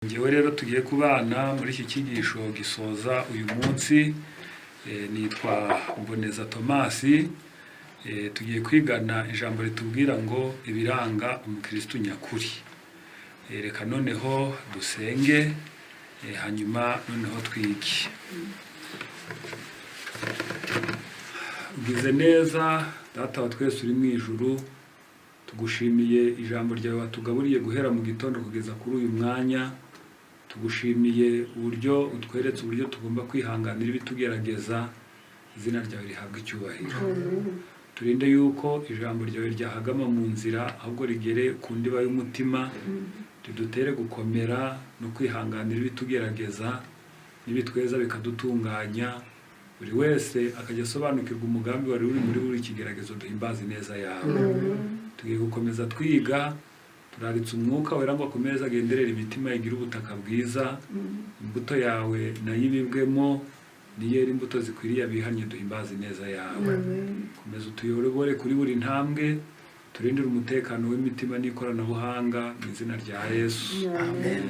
Njyewe rero tugiye kubana muri iki cyigisho gisoza uyu munsi, nitwa Mboneza Thomas. Tugiye kwigana ijambo ritubwira ngo ibiranga umukristo nyakuri. Reka noneho dusenge, hanyuma noneho twige. Ugize neza Data wa twese uri mu ijuru, tugushimiye ijambo ryawe watugaburiye guhera mu gitondo kugeza kuri uyu mwanya. Tugushimiye uburyo utweretse uburyo tugomba kwihanganira ibitugerageza. Izina ryawe rihabwa icyubahiro. Turinde yuko ijambo ryawe ryahagama mu nzira, ahubwo rigere ku ndiba y'umutima. Ridutere gukomera no kwihanganira ibitugerageza, n'ibitweza bikadutunganya. Buri wese akajya asobanukirwa umugambi wari uri muri buri kigeragezo. Duhimbaze neza yawe. Tugiye gukomeza twiga. Turaritse umwuka wera ngo akomeze agenderera imitima igira ubutaka bwiza. Imbuto yawe nayibibwemo, niyera imbuto zikwiriye abihanye. Duhimbaze neza yawe. Komeza utuyobore kuri buri ntambwe. Turindire umutekano w'imitima n'ikoranabuhanga mu izina rya Yesu. Amen.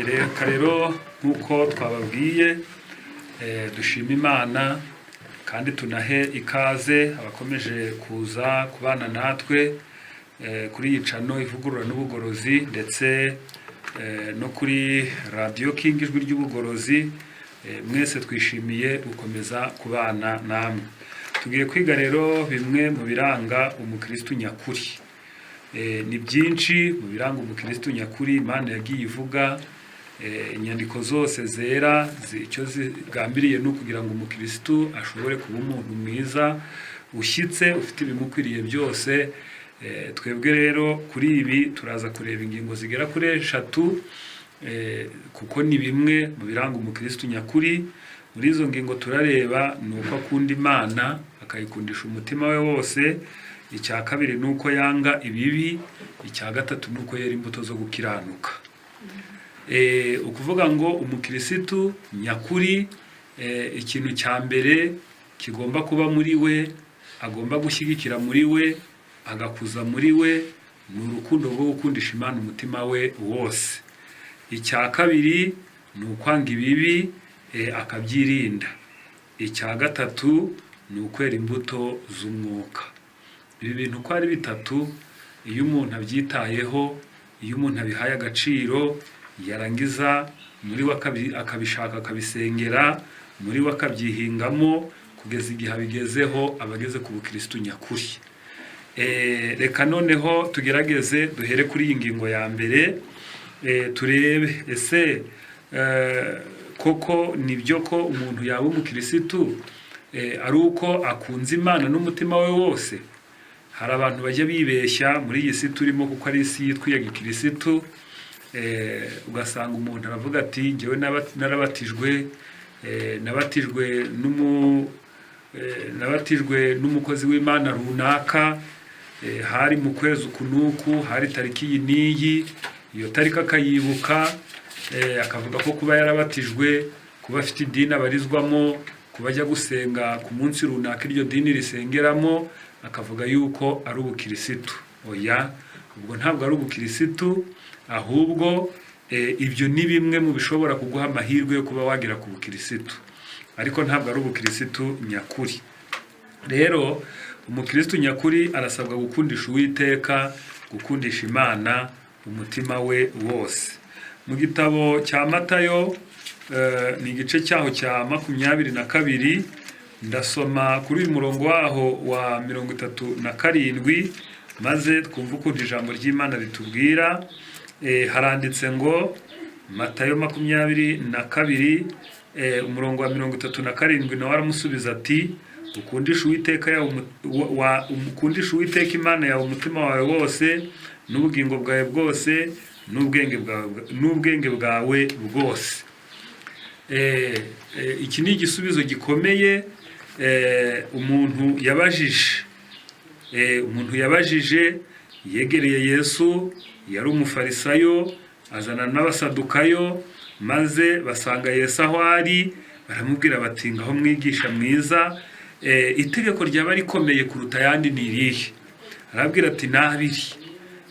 Reka rero nk'uko twababwiye, dushima Imana kandi tunahe ikaze abakomeje kuza kubana natwe kuri iyi channel ivugurura n'ubugorozi, ndetse no kuri Radio King ijwi ry'ubugorozi. Mwese twishimiye gukomeza kubana namwe. Tugiye kwiga rero bimwe mu biranga umukristo nyakuri. Ni byinshi mu biranga umukristo nyakuri Imana yagiye ivuga. Inyandiko zose zera icyo zigambiriye no kugira ngo umukristo ashobore kuba umuntu mwiza ushyitse ufite ibimukwiriye byose. Twebwe rero kuri ibi turaza kureba ingingo zigera kuri 3, kuko ni bimwe mu biranga umukristo nyakuri. Muri izo ngingo turareba nuko akunda Imana akayikundisha umutima we wose. Icya kabiri nuko yanga ibibi. Icya gatatu nuko yera imbuto zo gukiranuka. Ukuvuga ngo umukristo nyakuri, ikintu cya mbere kigomba kuba muri we, agomba gushyigikira muri we, agakuza muri we, ni urukundo rwo gukundisha Imana umutima we wose. Icya kabiri ni ukwanga ibibi, akabyirinda. Icya gatatu ni ukwera imbuto z'umwuka. Ibi bintu uko ari bitatu, iyo umuntu abyitayeho, iyo umuntu abihaye agaciro, yarangiza muri we akabishaka akabisengera, muri we akabyihingamo, kugeza igihe abigezeho abageze ku bukristo nyakuri. Reka noneho tugerageze duhere kuri iyi ngingo ya mbere. Turebe ese koko nibyo ko umuntu yaba umukristo ari uko akunze Imana n'umutima we wose? Hari abantu bajya bibeshya muri iyi si turimo, kuko ari isi yitwa iya gikristo. Ugasanga umuntu aravuga ati njyewe nabatijwe n'umukozi w'Imana runaka, hari mu kwezi ukunuku, hari tariki iyi n'iyi. Iyo tariki akayibuka, akavuga ko kuba yarabatijwe, kuba afite idini abarizwamo, kuba ajya gusenga ku munsi runaka iryo dini risengeramo, akavuga yuko ari ubukristo. Oya, ubwo ntabwo ari ubukristo, ahubwo ibyo ni bimwe mu bishobora kuguha amahirwe yo kuba wagira ku bukristo, ariko ntabwo ari ubukristo nyakuri. Rero umukristo nyakuri arasabwa gukundisha Uwiteka, gukundisha Imana umutima we wose. Mu gitabo cya Matayo, ni igice cyaho cya 22, ndasoma kuri uyu murongo waho wa 37, maze twumva ukuntu ijambo ry'Imana ritubwira. Haranditse ngo Matayo 22, umurongo wa 37, nawe aramusubiza ati ukundisha Uwiteka Imana yawe umutima wawe wose, n'ubugingo bwawe bwose, n'ubwenge bwawe bwose. Iki ni igisubizo gikomeye umuntu yabajije. Yegereye Yesu, yari umufarisayo, azana n'abasadukayo, maze basanga Yesu aho ari, baramubwira bati ngaho mwigisha mwiza, itegeko ryaba rikomeye kuruta ayandi ni irihe? Arabwira ati nabiri.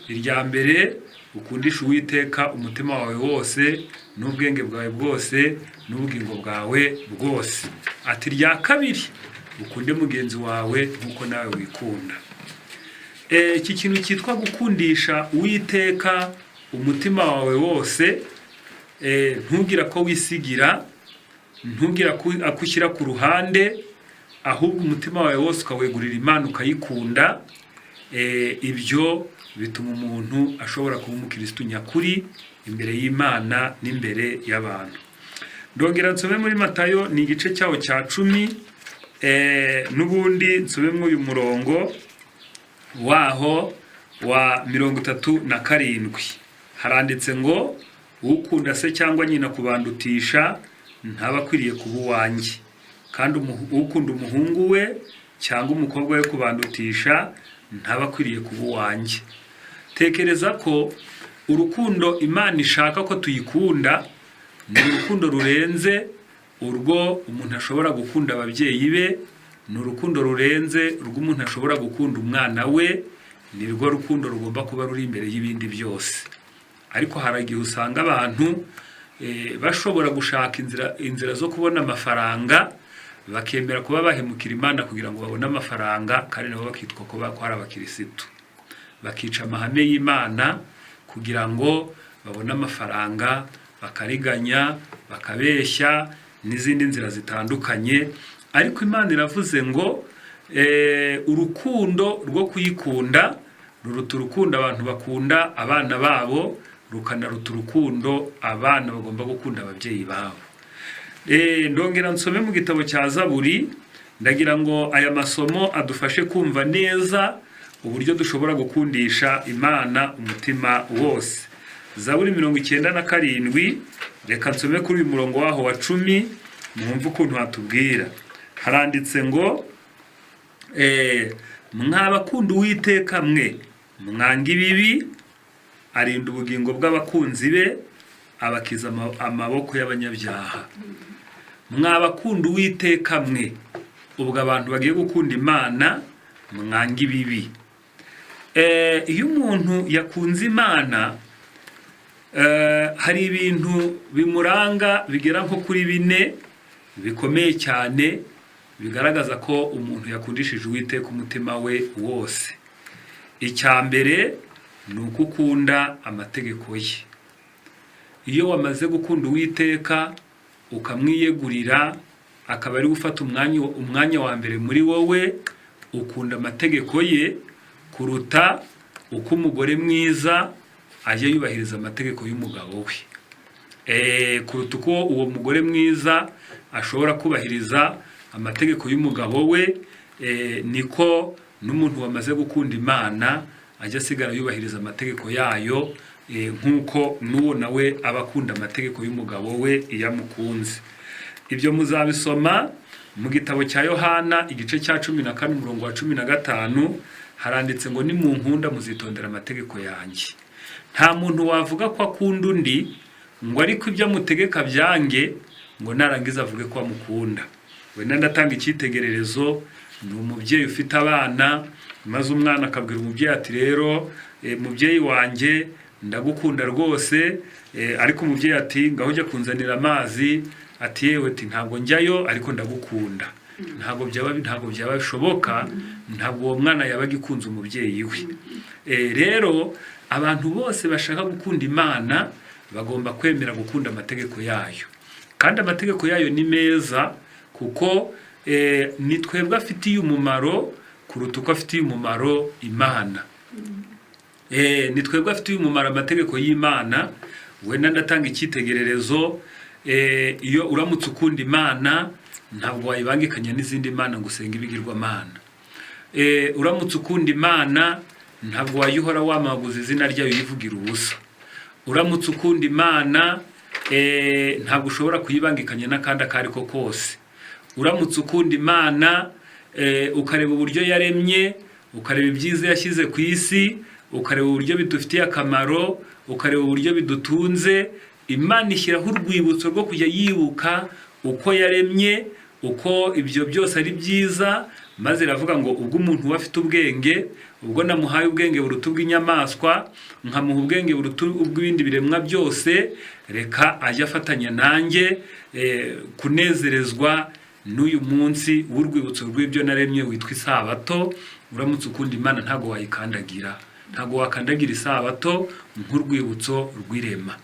irya mbere ukundisha Uwiteka umutima wawe wose n'ubwenge bwawe bwose n'ubugingo bwawe bwose. Ati irya kabiri ukunde mugenzi wawe nk'uko nawe wikunda. Iki kintu cyitwa gukundisha Uwiteka umutima wawe wose, ntugira ko wisigira, ntugira akushyira ku ruhande, ahubwo umutima wawe wose ukawegurira Imana ukayikunda. Ibyo bituma umuntu ashobora kuba umukristo nyakuri imbere y'Imana n'imbere y'abantu. Ndongera nsome muri Matayo ni igice cyaho cya 10, n'ubundi nsomemo uyu murongo waho wa 37. Haranditse ngo ukunda se cyangwa nyina kubandutisha ntaba akwiriye kuba uwanjye, kandi ukunda umuhungu we cyangwa umukobwa we kubandutisha ntaba akwiriye kuba uwanjye. Tekereza ko urukundo Imana ishaka ko tuyikunda ni urukundo rurenze urwo umuntu ashobora gukunda ababyeyi be, ni urukundo rurenze rw'umuntu ashobora gukunda umwana we, ni rwo rukundo rugomba kuba ruri imbere y'ibindi byose. Ariko hari igihe usanga abantu bashobora gushaka inzira zo kubona amafaranga, bakemera kuba bahemukira Imana kugira ngo babone amafaranga, kandi nabo bakitwa ko ari abakirisitu, bakica amahame y'Imana kugira ngo babone amafaranga, bakariganya, bakabeshya n'izindi nzira zitandukanye. Ariko Imana iravuze ngo urukundo rwo kuyikunda ruruta urukundo abantu bakunda abana babo, rukanaruta urukundo abana bagomba gukunda ababyeyi babo. Ndongera nsome mu gitabo cya Zaburi, ndagira ngo aya masomo adufashe kumva neza uburyo dushobora gukundisha Imana umutima wose. Zaburi 97, reka nsome kuri uyu murongo waho wa 10, mwumve ukuntu hatubwira. Haranditse ngo mwabakunda Uwiteka mwe mwanga ibibi, arinda ubugingo bw'abakunzi be, abakiza amaboko y'abanyabyaha. Mwabakunda Uwiteka mwe, ubwo abantu bagiye gukunda Imana, mwanga ibibi. Iyo umuntu yakunze Imana, hari ibintu bimuranga bigera nko kuri 4 bikomeye cyane bigaragaza ko umuntu yakundishije Uwiteka umutima we wose. Icya mbere ni uko ukunda amategeko ye. Iyo wamaze gukunda Uwiteka ukamwiyegurira, akaba ari gufata umwanya wa mbere muri wowe, ukunda amategeko ye kuruta uko umugore mwiza ajya yubahiriza amategeko y'umugabo we. Kuruta uko uwo mugore mwiza ashobora kubahiriza amategeko y'umugabo we, niko n'umuntu wamaze gukunda Imana ajya asigara yubahiriza amategeko yayo, nk'uko n'uwo nawe aba akunda amategeko y'umugabo we iyo amukunze. Ibyo muzabisoma mu gitabo cya Yohana igice cya 14 umurongo wa 15, haranditse ngo nimunkunda muzitondera amategeko yanjye. Nta muntu wavuga ko akunda undi ngo ariko ibyo amutegeka byange, ngo narangiza avuge ko amukunda. Wenda ndatanga icyitegererezo, ni umubyeyi ufite abana, maze umwana akabwira umubyeyi ati rero mubyeyi wanjye ndagukunda rwose, ariko umubyeyi ati ngaho ujya kunzanira amazi, ati yewe ati ntabwo njyayo ariko ndagukunda. Ntabwo byaba bishoboka, ntabwo uwo mwana yaba agikunze umubyeyi we. Rero abantu bose bashaka gukunda Imana bagomba kwemera gukunda amategeko yayo, kandi amategeko yayo ni meza kuko ni twebwe afitiye umumaro kuruta uko afitiye umumaro Imana. Ni twebwe afitiye umumaro amategeko y'Imana. Wenda ndatanga icyitegererezo, iyo uramutse ukunda Imana ntabwo wayibangikanya n'izindi mana ngo usenge ibigirwamana. Uramutse ukunda Imana ntabwo wayihora wamaguza izina ryayo yivugira ubusa. Uramutse ukunda Imana ntabwo ushobora kuyibangikanya n'akandi akari ko kose. Uramutse ukunda Imana ukareba uburyo yaremye, ukareba ibyiza yashyize ku isi, ukareba uburyo bidufitiye akamaro, ukareba uburyo bidutunze, Imana ishyiraho urwibutso rwo kujya yibuka uko yaremye, uko ibyo byose ari byiza, maze iravuga ngo ubwo umuntu afite ubwenge, ubwo namuhaye ubwenge buruta ubw'inyamaswa, nkamuha ubwenge buruta ubw'ibindi biremwa byose, reka ajye afatanya nanjye kunezerezwa n'uyu munsi w'urwibutso rw'ibyo naremye witwa isabato. Uramutse ukunda Imana ntago wayikandagira, ntago wakandagira isabato nk'urwibutso rw'irema.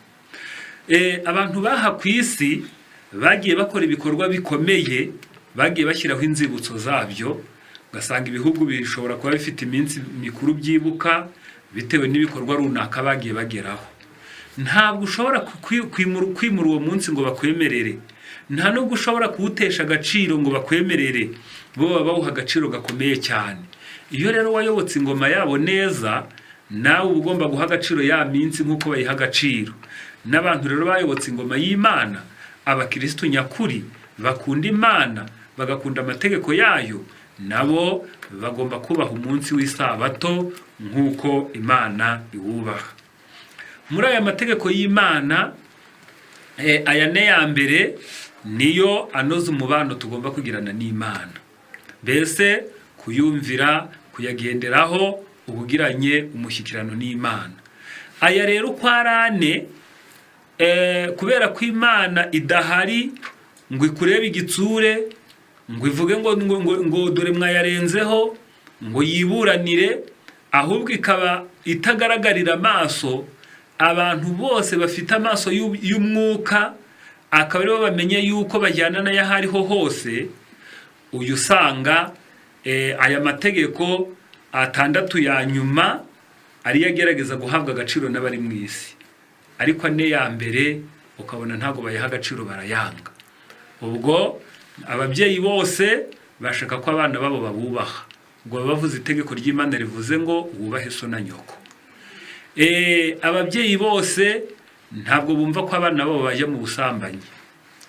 Abantu baha ku isi bagiye bakora ibikorwa bikomeye, bagiye bashyiraho inzibutso zabyo, ugasanga ibihugu bishobora kuba bifite iminsi mikuru byibuka bitewe n'ibikorwa runaka bagiye bageraho. Ntabwo ushobora kwimura uwo munsi ngo bakwemerere, nta nubwo ushobora kuwutesha agaciro ngo bakwemerere, bo baba bawuha agaciro gakomeye cyane. Iyo rero wayobotse ingoma yabo neza, nawe uba ugomba guha agaciro ya minsi nk'uko bayiha agaciro. N'abantu rero bayobotse ingoma y'Imana, abakristo nyakuri bakunda Imana bagakunda amategeko yayo, nabo bagomba kubaha umunsi w'isabato nk'uko Imana iwubaha. Muri aya mategeko y'Imana, aya ne ya mbere niyo anoza umubano tugomba kugirana n'Imana, mbese kuyumvira, kuyagenderaho, ubugiranye umushyikirano n'Imana. Aya rero uko ari ane, kubera ko Imana idahari ngo ikurebe igitsure, ngo ivuge ngo dore mwayarenzeho, ngo yiburanire, ahubwo ikaba itagaragarira amaso. Abantu bose bafite amaso y'umwuka, akaba aribo bamenye yuko bajyana nayo aho ariho hose. Uyu usanga aya mategeko 6 ya nyuma ariyo agerageza guhabwa agaciro n'abari mu isi, ariko ane ya mbere ukabona ntago bayiha agaciro, barayanga. Ubwo ababyeyi bose bashaka ko abana babo babubaha, ubwo bavuze itegeko ry'Imana rivuze ngo wubahe so na nyoko. Ababyeyi bose ntabwo bumva ko abana babo bajya mu busambanyi,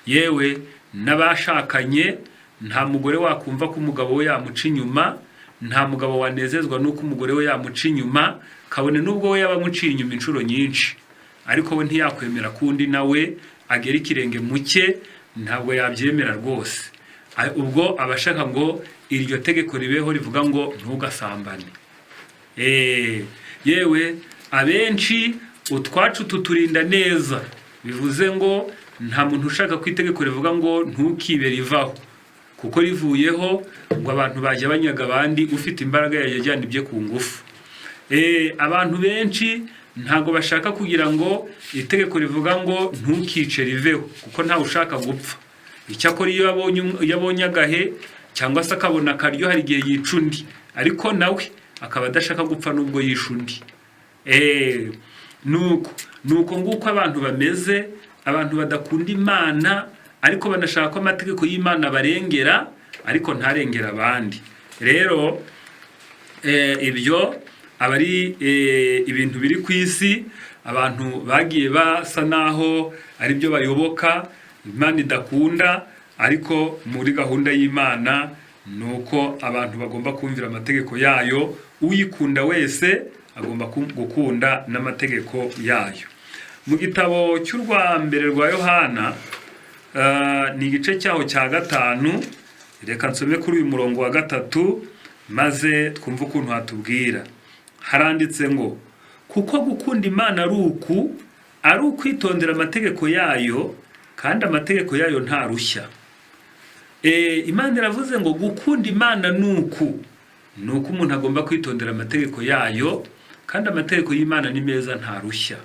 yewe n'abashakanye nta mugore wakumva ko umugabo we yamuca inyuma, nta mugabo wanezezwa nuko umugore we yamuca inyuma, kabone nubwo we yabamuciye inyuma inshuro nyinshi, ariko we ntiyakwemera kundi nawe agera ikirenge muke, ntabwo yabyemera rwose. Ubwo abashaka ngo iryo tegeko ribeho rivuga ngo ntugasambane. Yewe abenshi utwacu tuturinda neza, bivuze ngo nta muntu ushaka ko itegeko rivuga ngo ntukibe rivaho, kuko rivuyeho ngo abantu bajya banyaga abandi, ufite imbaraga yajyana ibye ku ngufu. Abantu benshi ntago bashaka kugira ngo itegeko rivuga ngo ntukice riveho, kuko ntawe ushaka gupfa. Icyakora iyo yabonye agahe cyangwa se akabona akaryo, hari igihe yica undi, ariko nawe akaba adashaka gupfa nubwo yisha undi. Nuko nguko abantu bameze, abantu badakunda Imana, ariko banashaka ko amategeko y'Imana barengera, ariko ntarengera abandi. Rero ibyo aba ari ibintu biri ku isi, abantu bagiye basa naho ari byo bayoboka, Imana idakunda, ariko muri gahunda y'Imana nuko abantu bagomba kumvira amategeko yayo. Uyikunda wese agomba gukunda n'amategeko yayo. Mu gitabo cy'urwa mbere rwa Yohana, ni igice cyaho cya 5, reka nsome kuri uyu murongo wa 3 maze twumve ukuntu hatubwira. Haranditse ngo kuko gukunda Imana ari ukwitondera amategeko yayo, kandi amategeko yayo nta rushya. Imana iravuze ngo gukunda Imana nuko umuntu agomba kwitondera amategeko yayo, kandi amategeko y'Imana ni meza, nta rushya.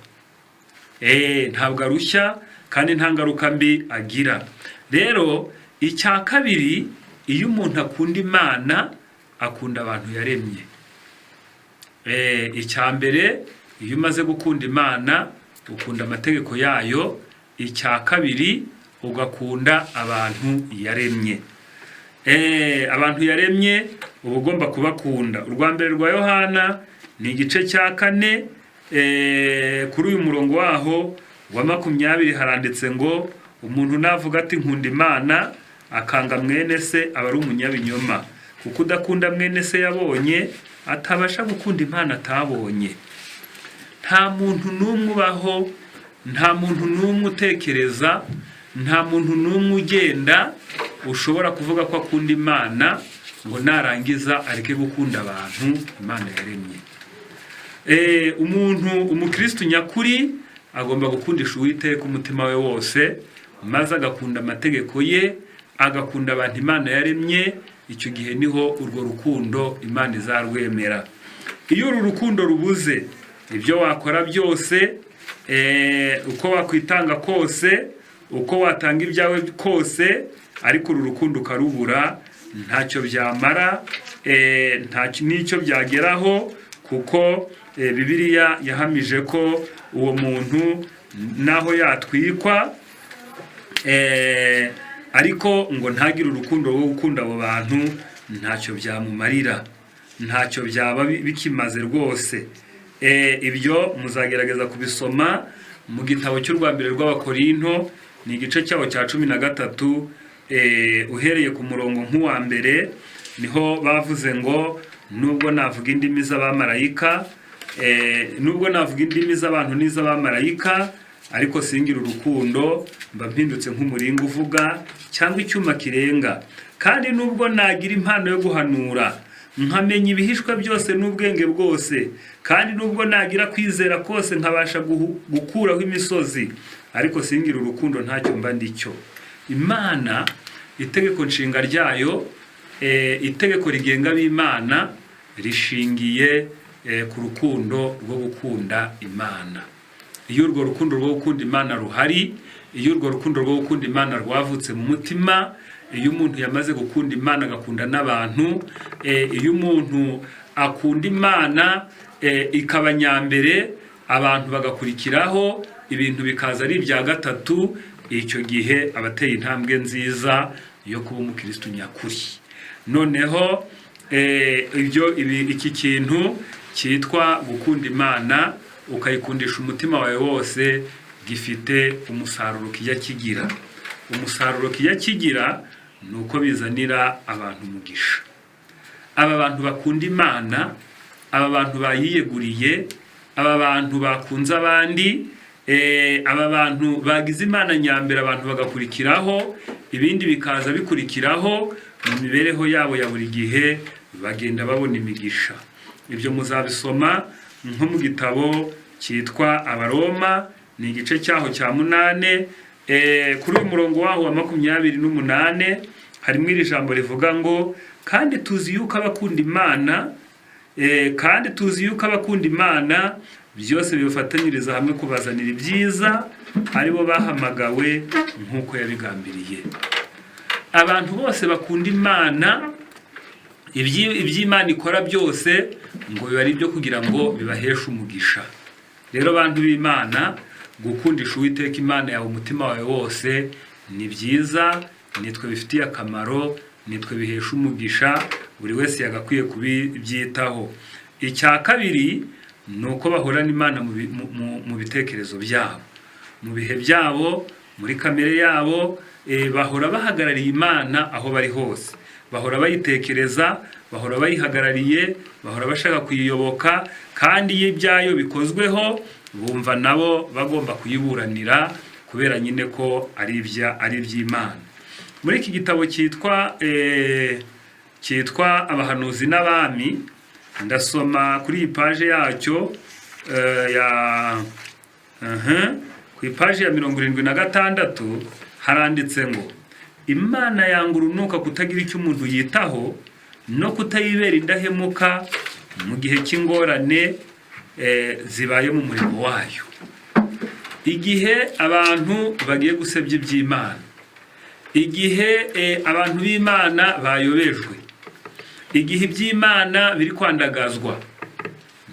Ntabwo arushya kandi nta ngaruka mbi agira. Rero icya kabiri, iyo umuntu akunda Imana, akunda abantu yaremye. Icya mbere, iyo umaze gukunda Imana ukunda amategeko yayo. Icya kabiri, ugakunda abantu yaremye. Abantu yaremye uba ugomba kubakunda. Urwa mbere rwa Yohana ni igice cya 4, kuri uyu murongo waho wa 20 haranditse ngo umuntu navuga ati nkunda Imana akanga mwene se aba ari umunyabinyoma, kuko udakunda mwene se yabonye atabasha gukunda Imana atabonye. Nta muntu n'umwe ubaho, nta muntu n'umwe utekereza, nta muntu n'umwe ugenda ushobora kuvuga ko akunda Imana ngo narangiza areke gukunda abantu Imana yaremye. Umukristo nyakuri agomba gukundisha Uwiteka umutima we wose, maze agakunda amategeko ye, agakunda abantu Imana yaremye. Icyo gihe niho urwo rukundo Imana izarwemera. Iyo uru rukundo rubuze, ibyo wakora byose, uko wakwitanga kose, uko watanga ibyawe kose, ariko uru rukundo ukarubura, ntacyo byamara, n'icyo byageraho, kuko Bibiliya yahamije ko uwo muntu naho yatwikwa, ariko ngo ntagire urukundo rwo gukunda abo bantu, ntacyo byamumarira, ntacyo byaba bikimaze rwose. Ibyo muzagerageza kubisoma mu gitabo cy'urwa mbere rw'Abakorinto, ni igice cyaho cya 13, uhereye ku murongo nk'uwa mbere, niho bavuze ngo nubwo navuga indimi z'abamarayika, nubwo navuga indimi z'abantu n'iz'abamarayika, ariko singira urukundo, mba mpindutse nk'umuringa uvuga cyangwa icyuma kirenga. Kandi nubwo nagira impano yo guhanura, nkamenya ibihishwa byose n'ubwenge bwose, kandi nubwo nagira kwizera kose nkabasha gukuraho imisozi, ariko singira urukundo ntacyo mba ndicyo. Imana, itegeko nshinga ryayo, itegeko rigenga b'Imana rishingiye ku rukundo rwo gukunda Imana. Iyo urwo rukundo rwo gukunda Imana ruhari, iyo urwo rukundo rwo gukunda Imana rwavutse mu mutima, iyo umuntu yamaze gukunda Imana agakunda n'abantu, iyo umuntu akunda Imana ikaba nyambere, abantu bagakurikiraho, ibintu bikaza ari ibya gatatu, icyo gihe abateye intambwe nziza yo kuba umukristo nyakuri. Noneho iki kintu cyitwa gukunda Imana ukayikundisha umutima wawe wose, gifite umusaruro kijya kigira. Umusaruro kijya kigira ni uko bizanira abantu umugisha. Aba bantu bakunda Imana, aba bantu bayiyeguriye, aba bantu bakunze abandi, aba bantu bagize Imana nyambere, abantu bagakurikiraho, ibindi bikaza bikurikiraho mu mibereho yabo ya buri gihe, bagenda babona imigisha. Ibyo muzabisoma nko mu gitabo cyitwa Abaroma, ni igice cyaho cya 8, kuri uyu murongo waho wa 28 harimo iri jambo rivuga ngo kandi tuzi yuko abakunda Imana byose bifatanyiriza hamwe kubazanira ibyiza, aribo bahamagawe nk'uko yabigambiriye. Abantu bose bakunda Imana, iby'Imana ikora byose ngo biba ari byo kugira ngo bibaheshe umugisha. Rero abantu b'Imana, gukundisha Uwiteka Imana yawe umutima wawe wose ni byiza, nitwe bifitiye akamaro, nitwe bihesha umugisha, buri wese yagakwiye kubyitaho. Icya kabiri ni uko bahorana Imana mu bitekerezo byabo, mu bihe byabo, muri kamere yabo, bahora bahagarariye Imana aho bari hose, bahora bayitekereza, bahora bayihagarariye, bahora bashaka kuyiyoboka, kandi iyo ibyayo bikozweho bumva nabo bagomba kuyiburanira, kubera nyine ko ari iby'Imana. Muri iki gitabo cyitwa Abahanuzi n'Abami, ndasoma kuri iyi paje yacyo ku ipaje ya 76 haranditse ngo Imana yanga urunuka kutagira icyo umuntu yitaho no kutayibera indahemuka mu gihe cy'ingorane zibaye mu murimo wayo. Igihe abantu bagiye gusebya iby'Imana, igihe abantu b'Imana bayobejwe, igihe iby'Imana biri kwandagazwa,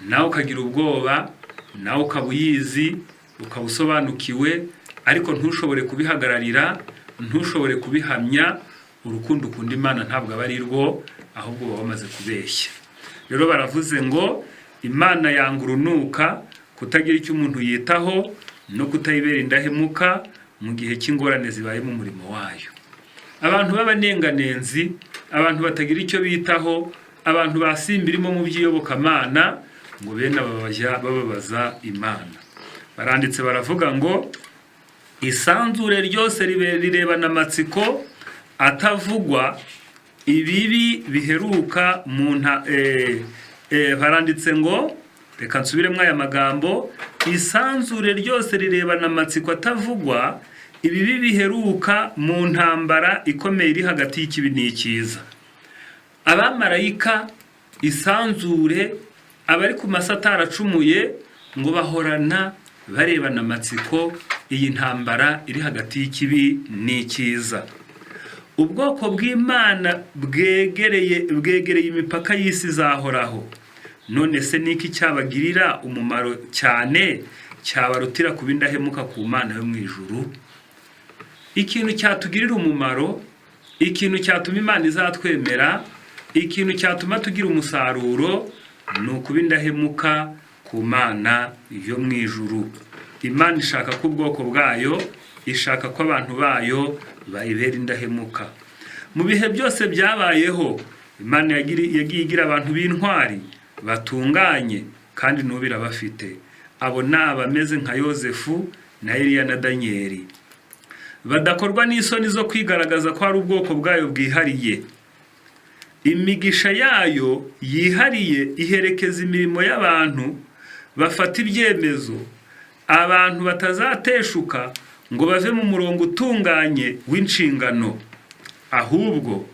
nawe ukagira ubwoba, nawe ukabuyizi, ukabusobanukiwe, ariko ntushobore kubihagararira, ntushobore kubihamya. Urukundo ukunda Imana ntabwo aba ari rwo, ahubwo baba bamaze kubeshya. Rero baravuze ngo Imana yanga urunuka kutagira icyo umuntu yitaho no kutayibera indahemuka mu gihe cy'ingorane zibaye mu murimo wayo. Abantu b'abanenganenzi, abantu batagira icyo bitaho, abantu basimbirimo mu by'iyobokamana, ngo bene bababaza Imana. Baranditse baravuga ngo isanzure ryose rirebana amatsiko atavugwa ibibi biheruka baranditse ngo, reka nsubiremo aya magambo, isanzure ryose rirebana amatsiko atavugwa ibibi biheruka mu ntambara ikomeye iri hagati y'ikibi n'icyiza. Abamarayika, isanzure, abari ku masi ataracumuye ngo bahorana barebana amatsiko iyi ntambara iri hagati y'ikibi n'icyiza. Ubwoko bw'Imana bwegereye imipaka y'isi izahoraho. None se niki cyabagirira umumaro cyane cyabarutira kuba indahemuka ku Mana yo mu ijuru? Ikintu cyatugirira umumaro, ikintu cyatuma Imana izatwemera, ikintu cyatuma tugira umusaruro ni ukuba indahemuka ku Mana yo mu ijuru. Imana ishaka ko ubwoko bwayo, ishaka ko abantu bayo bayibera indahemuka. Mu bihe byose byabayeho, Imana yagiye igira abantu b'intwari batunganye kandi n'ubira bafite. Abo ni abameze nka Yosefu na Eliya na Danieli, badakorwa n'isoni zo kwigaragaza ko ari ubwoko bwayo bwihariye. Imigisha yayo yihariye iherekeza imirimo y'abantu bafata ibyemezo, abantu batazateshuka ngo bave mu murongo utunganye w'inshingano, ahubwo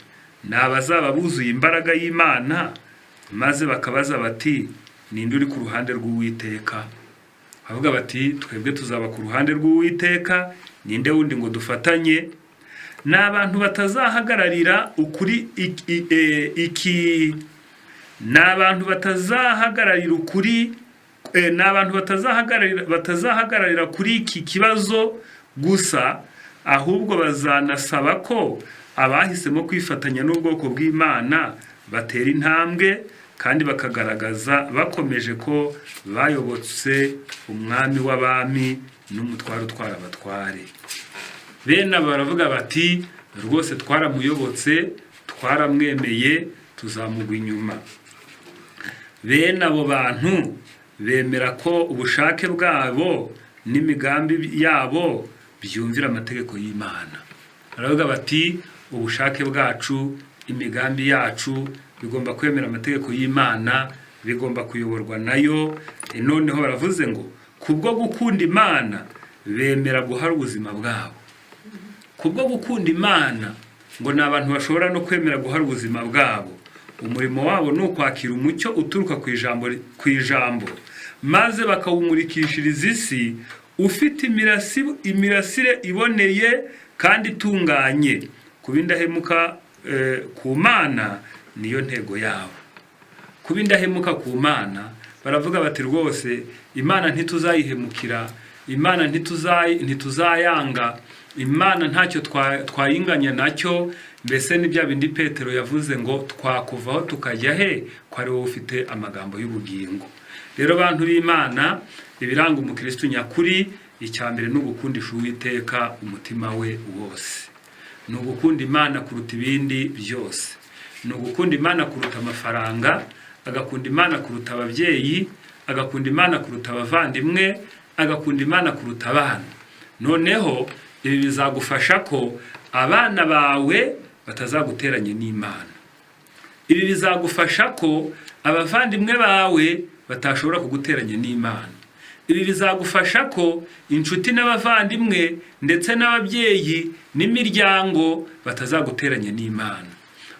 ni abazaba buzuye imbaraga y'Imana maze bakabaza bati ninde uri ku ruhande rw'Uwiteka? Bavuga bati twebwe tuzaba ku ruhande rw'Uwiteka, ninde wundi ngo dufatanye? Ni abantu batazahagararira ukuri batazahagararira kuri iki kibazo gusa, ahubwo bazanasaba ko abahisemo kwifatanya n'ubwoko bw'Imana batera intambwe kandi bakagaragaza bakomeje ko bayobotse umwami w'abami n'umutware utwara abatware. Bene baravuga bati rwose twaramuyobotse, twaramwemeye, tuzamugwa inyuma. Bene abo bantu bemera ko ubushake bwabo n'imigambi yabo byumvira amategeko y'Imana. Baravuga bati ubushake bwacu, imigambi yacu bigomba kwemera amategeko y'Imana, bigomba kuyoborwa nayo. Noneho baravuze ngo kubwo gukunda Imana bemera guhara ubuzima bwabo. Kubwo gukunda Imana ngo ni abantu bashobora no kwemera guhara ubuzima bwabo. Umurimo wabo ni ukwakira umucyo uturuka ku ijambo maze bakawumurikishiriza isi ufite imirasire iboneye kandi itunganye. Kuba indahemuka ku Mana niyo ntego yabo. Kuba indahemuka ku Mana, baravuga bati rwose Imana ntituzayihemukira, Imana ntituzayanga, Imana ntacyo twayinganya nacyo. Mbese ni bya bindi Petero yavuze ngo twakuvaho tukajya he, ko ari wowe ufite amagambo y'ubugingo. Rero abantu b'Imana, ibiranga umukristo nyakuri, icya mbere ni ugukundisha Uwiteka umutima we wose. Ni ugukunda Imana kuruta ibindi byose. Ni ugukunda Imana kuruta amafaranga, agakunda Imana kuruta ababyeyi, agakunda Imana kuruta abavandimwe, agakunda Imana kuruta abana. Noneho ibi bizagufasha ko abana bawe batazaguteranya n'Imana. Ibi bizagufasha ko abavandimwe bawe batashobora kuguteranya n'Imana. Ibi bizagufasha ko inshuti n'abavandimwe ndetse n'ababyeyi n'imiryango batazaguteranya n'Imana.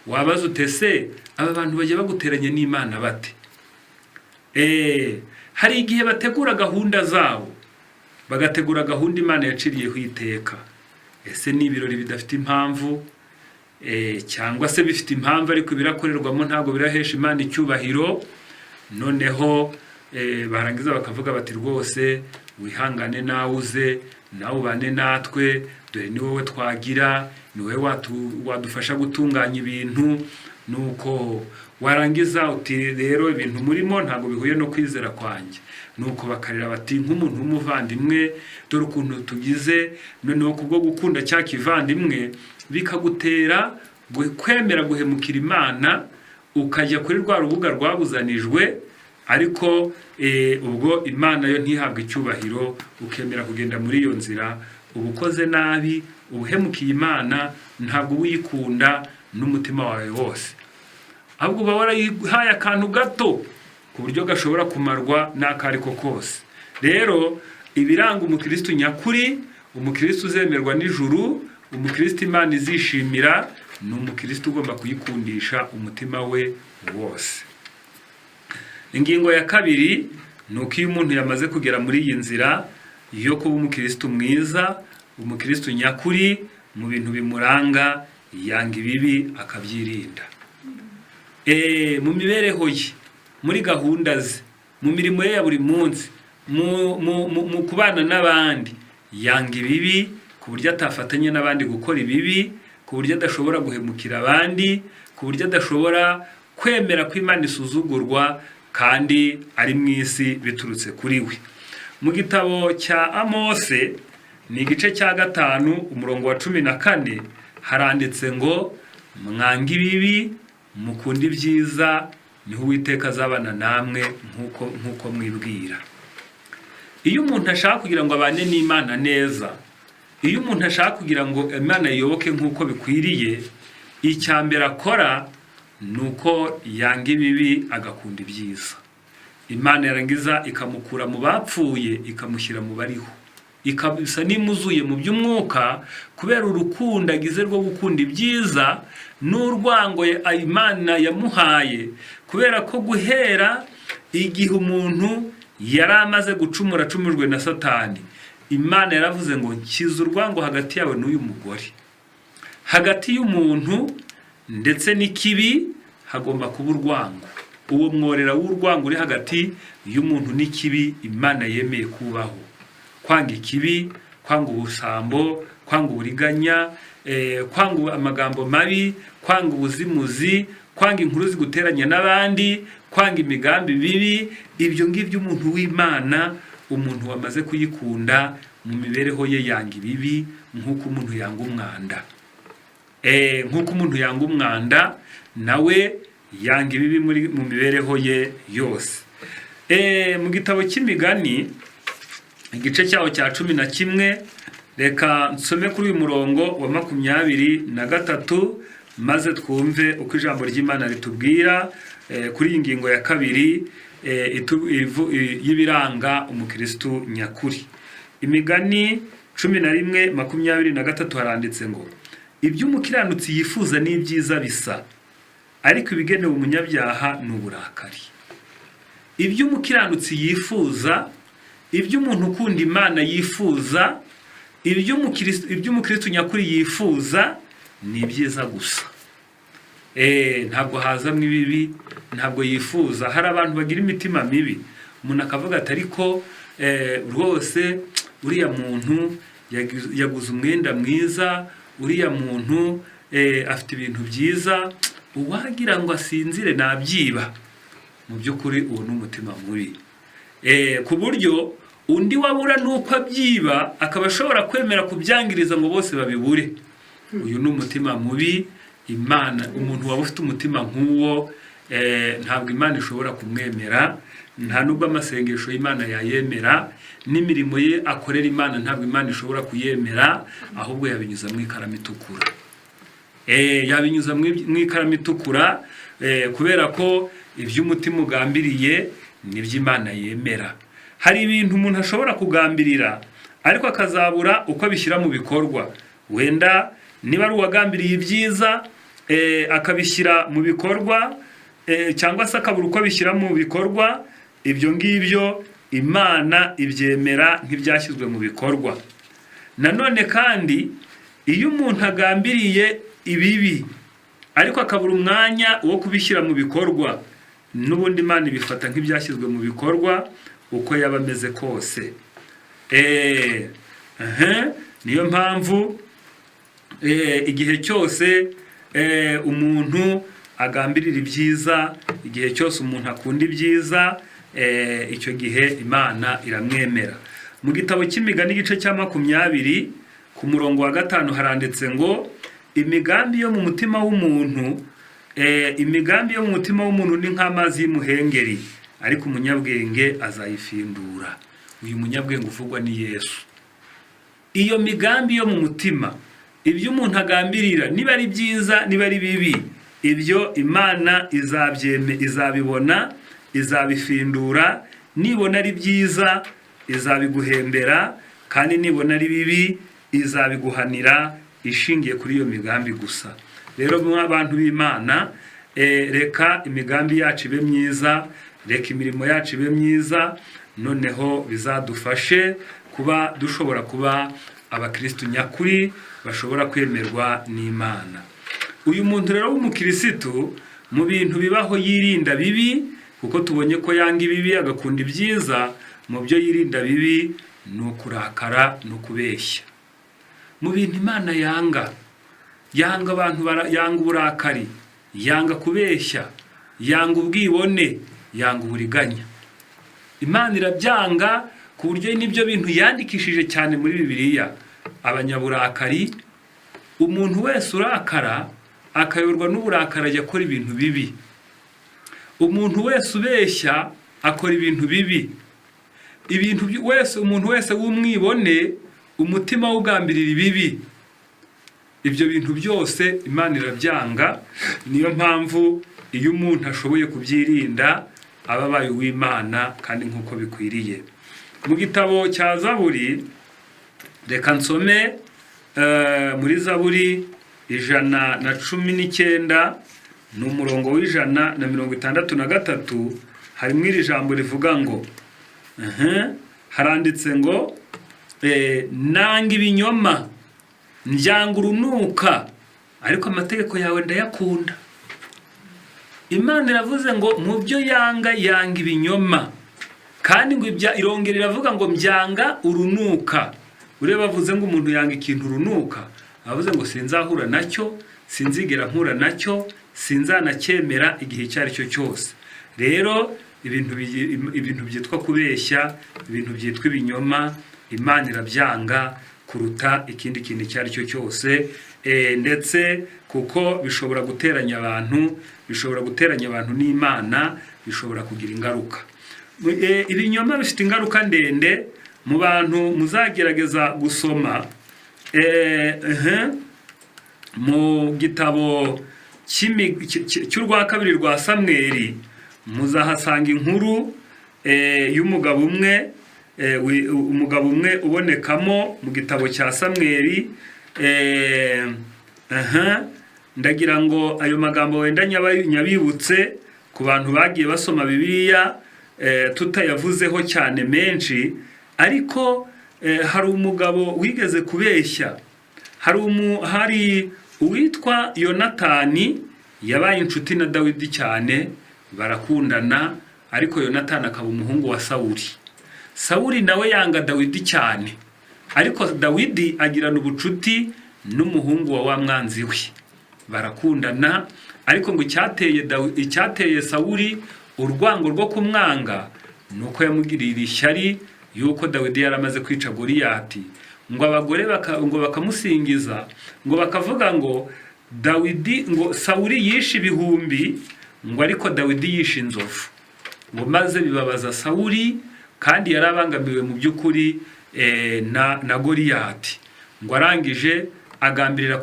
Wabaza utese aba bantu bajya baguteranya n'Imana bate? Hari igihe bategura gahunda zabo, bagategura gahunda Imana yaciriyeho iteka. Ese ni ibirori bidafite impamvu, cyangwa se bifite impamvu ariko birakorerwamo ntabwo birahesha Imana icyubahiro. Noneho barangiza bakavuga bati rwose wihangane nawe uze, nawe ubane natwe, dore ni wowe twagira, ni wowe wadufasha gutunganya ibintu. Nuko warangiza uti rero ibintu murimo ntabwo bihuye no kwizera kwanjye. Nuko bakarira bati nk'umuntu w'umuvandimwe, dore ukuntu tugize. Noneho kubwo gukunda cya kivandimwe bikagutera kwemera guhemukira Imana, ukajya kuri rwa rubuga rwabuzanijwe, ariko ubwo Imana yo ntihabwe icyubahiro, ukemera kugenda muri iyo nzira. Ubukoze nabi, ubuhemukiye Imana, ntabwo uyikunda, n'umutima wawe wose, ahubwo uba warayihaye akantu gato ku buryo gashobora kumarwa n'akari ko kose. Rero ibiranga umukristo nyakuri, umukristo uzemerwa n'ijuru, umukristo Imana izishimira, ni umukristo ugomba kuyikundisha umutima we wose. Ingingo ya kabiri ni uko iyo umuntu yamaze kugera muri iyi nzira yo kuba umukristo mwiza, umukristo nyakuri, mu bintu bimuranga yanga ibibi akabyirinda. Mu mibereho ye, muri gahunda ze, mu mirimo ye ya buri munsi, mu kubana n'abandi, yanga ibibi ku buryo atafatanya n'abandi gukora ibibi, ku buryo adashobora guhemukira abandi, ku buryo adashobora kwemera ko Imana isuzugurwa kandi ari mu isi biturutse kuri we. Mu gitabo cya Amose ni igice cya 5 umurongo wa 14 haranditse ngo mwange ibibi mukunde ibyiza niho Uwiteka azabana namwe nkuko mwibwira. Iyo umuntu ashaka kugira ngo abane n'Imana neza, iyo umuntu ashaka kugira ngo Imana yiyoboke nkuko bikwiriye, icyambere akora nuko yanga ibibi agakunda ibyiza. Imana yarangiza ikamukura mu bapfuye ikamushyira mu bariho, ikabisa nimuzuye mu by'umwuka kubera urukundo agize rwo gukunda ibyiza n'urwango Imana yamuhaye, kubera ko guhera igihe umuntu yari amaze gucumura acumujwe na Satani, Imana yaravuze ngo nkiza urwango hagati yawe n'uyu mugore. Hagati y'umuntu ndetse n'ikibi hagomba kuba urwango. Uwo mworera w'urwango uri hagati y'umuntu n'ikibi Imana yemeye kubaho. Kwanga ikibi, kwanga ubusambo, kwanga uburiganya, kwanga amagambo mabi, kwanga ubuzimuzi, kwanga inkuru ziguteranya n'abandi, kwanga imigambi bibi, ibyo ngibyo umuntu w'Imana, umuntu wamaze kuyikunda mu mibereho ye yanga ibibi nk'uko umuntu yanga umwanda. Nk'uko umuntu yanga umwanda nawe yanga ibibi mu mibereho ye yose. Mu gitabo cy'Imigani igice cyaho cya 11 reka nsome kuri uyu murongo wa 23 maze twumve uko ijambo ry'Imana ritubwira kuri iyi ngingo ya kabiri y'ibiranga umukristo nyakuri. Imigani 11:23 haranditse ngo ibyo umukiranutsi yifuza ni ibyiza bisa, ariko ibigenewe umunyabyaha ni uburakari. Ibyo umukiranutsi yifuza, ibyo umuntu ukunda Imana yifuza, ibyo umukristo nyakuri yifuza ni ibyiza gusa. Ntabwo hazamwe ibibi, ntabwo yifuza. Hari abantu bagira imitima mibi, umuntu akavuga ati ariko rwose uriya muntu yaguze umwenda mwiza, uriya muntu afite ibintu byiza, uwagira ngo asinzire nabyiba. Mu by'ukuri uwo ni umutima mubi, ku buryo undi wabura nuko abyiba akaba ashobora kwemera kubyangiriza ngo bose babibure. Uyu ni umutima mubi. Imana, umuntu waba ufite umutima nk'uwo, ntabwo Imana ishobora kumwemera, nta nubwo amasengesho y'Imana yayemera, n'imirimo ye akorera Imana ntabwo Imana ishobora kuyemera, ahubwo yabinyuza mu ikaramu itukura. Yabinyuza mu ikaramu itukura, kubera ko iby'umutima ugambiriye nibyo Imana yemera. Hari ibintu umuntu ashobora kugambirira ariko akazabura uko abishyira mu bikorwa. Wenda niba ari uwagambiriye ibyiza akabishyira mu bikorwa, cyangwa se akabura uko abishyira mu bikorwa, ibyo ngibyo Imana ibyemera nk'ibyashyizwe mu bikorwa. Nanone kandi iyo umuntu agambiriye ibibi ariko akabura umwanya wo kubishyira mu bikorwa, n'ubundi Imana ibifata nk'ibyashyizwe mu bikorwa uko yaba ameze kose. Niyo mpamvu igihe cyose umuntu agambirira ibyiza, igihe cyose umuntu akunda ibyiza, icyo gihe Imana iramwemera. Mu gitabo cy'Imigani igice cya 20 ku murongo wa 5 haranditse ngo imigambi yo mu mutima w'umuntu, imigambi yo mu mutima w'umuntu ni nk'amazi y'umuhengeri, ariko umunyabwenge azayifindura. Uyu munyabwenge uvugwa ni Yesu. Iyo migambi yo mu mutima ibyo umuntu agambirira niba ari byiza niba ari bibi, ibyo Imana izabibona, izabifindura. Nibona ari byiza izabiguhembera, kandi nibona ari bibi izabiguhanira ishingiye kuri iyo migambi gusa. Rero mw'abantu b'Imana, reka imigambi yacu ibe myiza, reka imirimo yacu ibe myiza, noneho bizadufashe kuba dushobora kuba abakristo nyakuri bashobora kwemerwa n'Imana. Uyu muntu rero w'umukirisitu mu bintu bibaho yirinda bibi, kuko tubonye ko yanga ibibi agakunda ibyiza. Mu byo yirinda bibi ni ukurakara no kubeshya. Mu bintu Imana yanga abantu, yanga uburakari, yanga kubeshya, yanga ubwibone, yanga uburiganya. Imana irabyanga ku buryo n'ibyo bintu yandikishije cyane muri Bibiliya. Abanyaburakari, umuntu wese urakara akayoborwa n'uburakari ajya akora ibintu bibi. Umuntu wese ubeshya akora ibintu bibi. Umuntu wese w'umwibone umutima ugambirira ibibi. Ibyo bintu byose Imana irabyanga. Niyo mpamvu iyo umuntu ashoboye kubyirinda aba abaye uw'Imana kandi nk'uko bikwiriye. Mu gitabo cya Zaburi, reka nsome muri Zaburi 119 n'umurongo w'163, harimo iri jambo rivuga ngo haranditse ngo nanga ibinyoma, ndyanga urunuka, ariko amategeko yawe ndayakunda. Imana iravuze ngo mu byo yanga ibinyoma, kandi ngo irongera iravuga ngo mbyanga urunuka. Ureba bavuze ngo umuntu yanga ikintu urunuka, avuze ngo sinzahura nacyo, sinzigera mpura nacyo, sinzanacyemera igihe icyo ari cyo cyose. Rero ibintu byitwa kubeshya, ibintu byitwa ibinyoma, Imana irabyanga kuruta ikindi kintu icyo ari cyo cyose. Ndetse kuko bishobora guteranya abantu, n'Imana, bishobora kugira ingaruka. Ibinyoma bifite ingaruka ndende. Mu bantu muzagerageza gusoma mu gitabo cy'urwa kabiri rwa Samweli, muzahasanga inkuru y'umugabo umwe ubonekamo mu gitabo cya Samweli. Ndagira ngo ayo magambo wenda nyabibutse ku bantu bagiye basoma Bibiliya, tutayavuzeho cyane menshi. Ariko hari umugabo wigeze kubeshya. Hari uwitwa Yonatani, yabaye inshuti na Dawidi cyane, barakundana, ariko Yonatani akaba umuhungu wa Sawuli. Sawuli nawe yanga Dawidi cyane, ariko Dawidi agirana ubucuti n'umuhungu wa mwanzi we, barakundana. Ariko ngo icyateye Sawuli urwango rwo kumwanga nuko yamugirira ishyari yuko Dawidi yaramaze kwica Goliyati. Ngo abagore ngo bakamusingiza, ngo bakavuga ngo Sawuli yishe ibihumbi, ngo ariko Dawidi yishe inzovu. Ngo maze bibabaza Sawuli, kandi yarabangamiwe mu by'ukuri na Goliyati. Ngo arangije agambiriye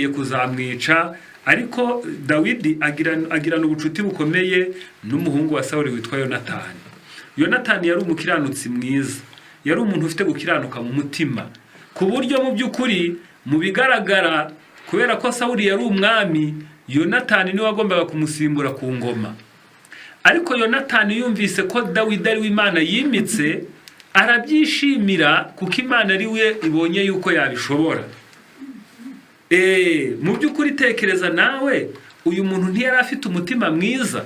kuzamwica, ariko Dawidi agirana ubucuti bukomeye n'umuhungu wa Sawuli witwa Yonatani. Yonatani yari umukiranutsi mwiza, yari umuntu ufite gukiranuka mu mutima, ku buryo mu by'ukuri mu bigaragara, kubera ko Sawuli yari umwami, Yonatani niwe wagombaga kumusimbura ku ngoma. Ariko Yonatani yumvise ko Dawidi ari w'Imana yimitse, arabyishimira kuko Imana ari we ibonye yuko yabishobora. Mu by'ukuri tekereza nawe, uyu muntu ntiyari afite umutima mwiza.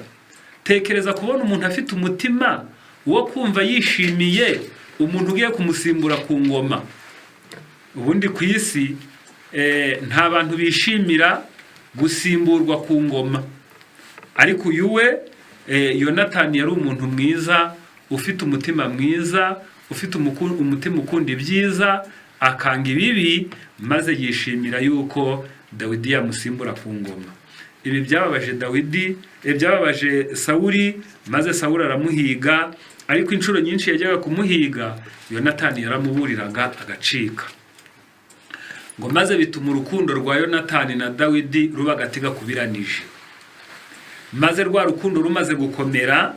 Tekereza kubona umuntu afite umutima wo kumva yishimiye umuntu ugiye kumusimbura ku ngoma. Ubundi ku isi nta bantu bishimira gusimburwa ku ngoma, ariko uyu we Yonatani yari umuntu mwiza, ufite umutima mwiza, ufite umutima ukunda ibyiza, akanga ibibi, maze yishimira yuko Dawidi yamusimbura ku ngoma. Ibi byababaje Sawuli, maze Sawuli aramuhiga, ariko inshuro nyinshi yajyaga kumuhiga Yonatani yaramuburiraga agacika. ngo maze bituma urukundo rwa Yonatani na Dawidi ruba agati gakubiranije. Maze rwa rukundo rumaze gukomera,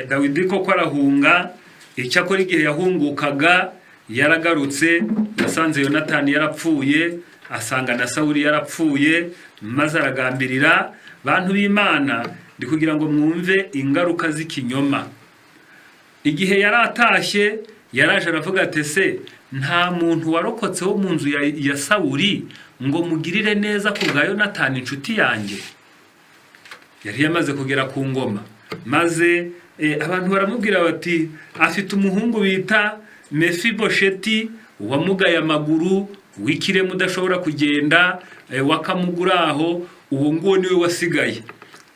Dawidi koko arahunga. Icyakora igihe yahungukaga yaragarutse, yasanze Yonatani yarapfuye, asanga na Sawuli yarapfuye, maze aragambirira. Bantu b'Imana, ndi kugira ngo mwumve ingaruka z'ikinyoma. Igihe yaratashye yaraje aravuga ati se nta muntu warokotse wo mu nzu ya Sawuli ngo mugirire neza ku bwa Yonatani inshuti yanjye. Yari yamaze kugera ku ngoma, maze abantu baramubwira bati afite umuhungu bita Mefibosheti wamugaye amaguru, w'ikirema udashobora kugenda, wakamugura aho, uwo nguwo niwe wasigaye.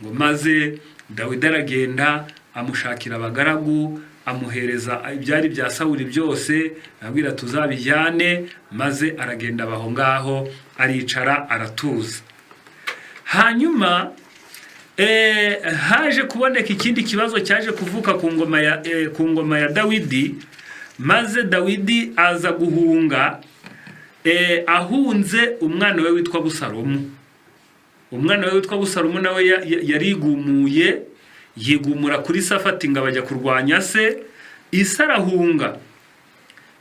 Ngo maze Dawidi aragenda amushakira abagaragu, amuhereza ibyari bya Sawuli byose, abwira tuzabijyane, maze aragenda abaho ngaho, aricara aratuza. Hanyuma haje kuboneka ikindi kibazo cyaje kuvuka ku ngoma ya Dawidi, maze Dawidi aza guhunga, ahunze umwana we witwa Abusalomu. Umwana we witwa Abusalomu nawe yarigumuye, yigumura kuri Safati ngo bajya kurwanya se. Isa arahunga.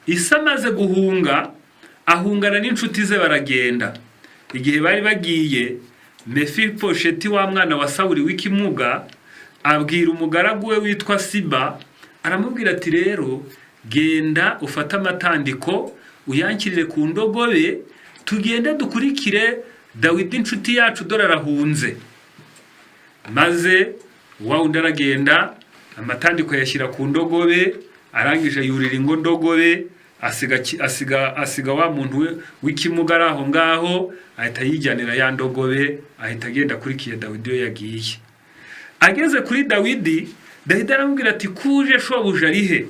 Isa amaze guhunga, ahungana n'inshuti ze baragenda. Igihe bari bagiye, Mefibosheti wa mwana wa Sawuli w'ikimuga abwira umugaragu we witwa Siba, aramubwira ati rero genda ufate amatandiko uyankirire ku ndogobe, tugende dukurikire Dawidi inshuti yacu dore arahunze. Maze wundi aragenda, amatandiko yashyira ku ndogobe, arangije yurira ingo ndogobe, asiga wa muntu w'ikimuga aho ngaho, ahita yijyanira ya ndogobe, ahita agenda kurikiye Dawidi yo yagiye. Ageze kuri Dawidi, Dawidi aramubwira ati kuje shobuja arihe?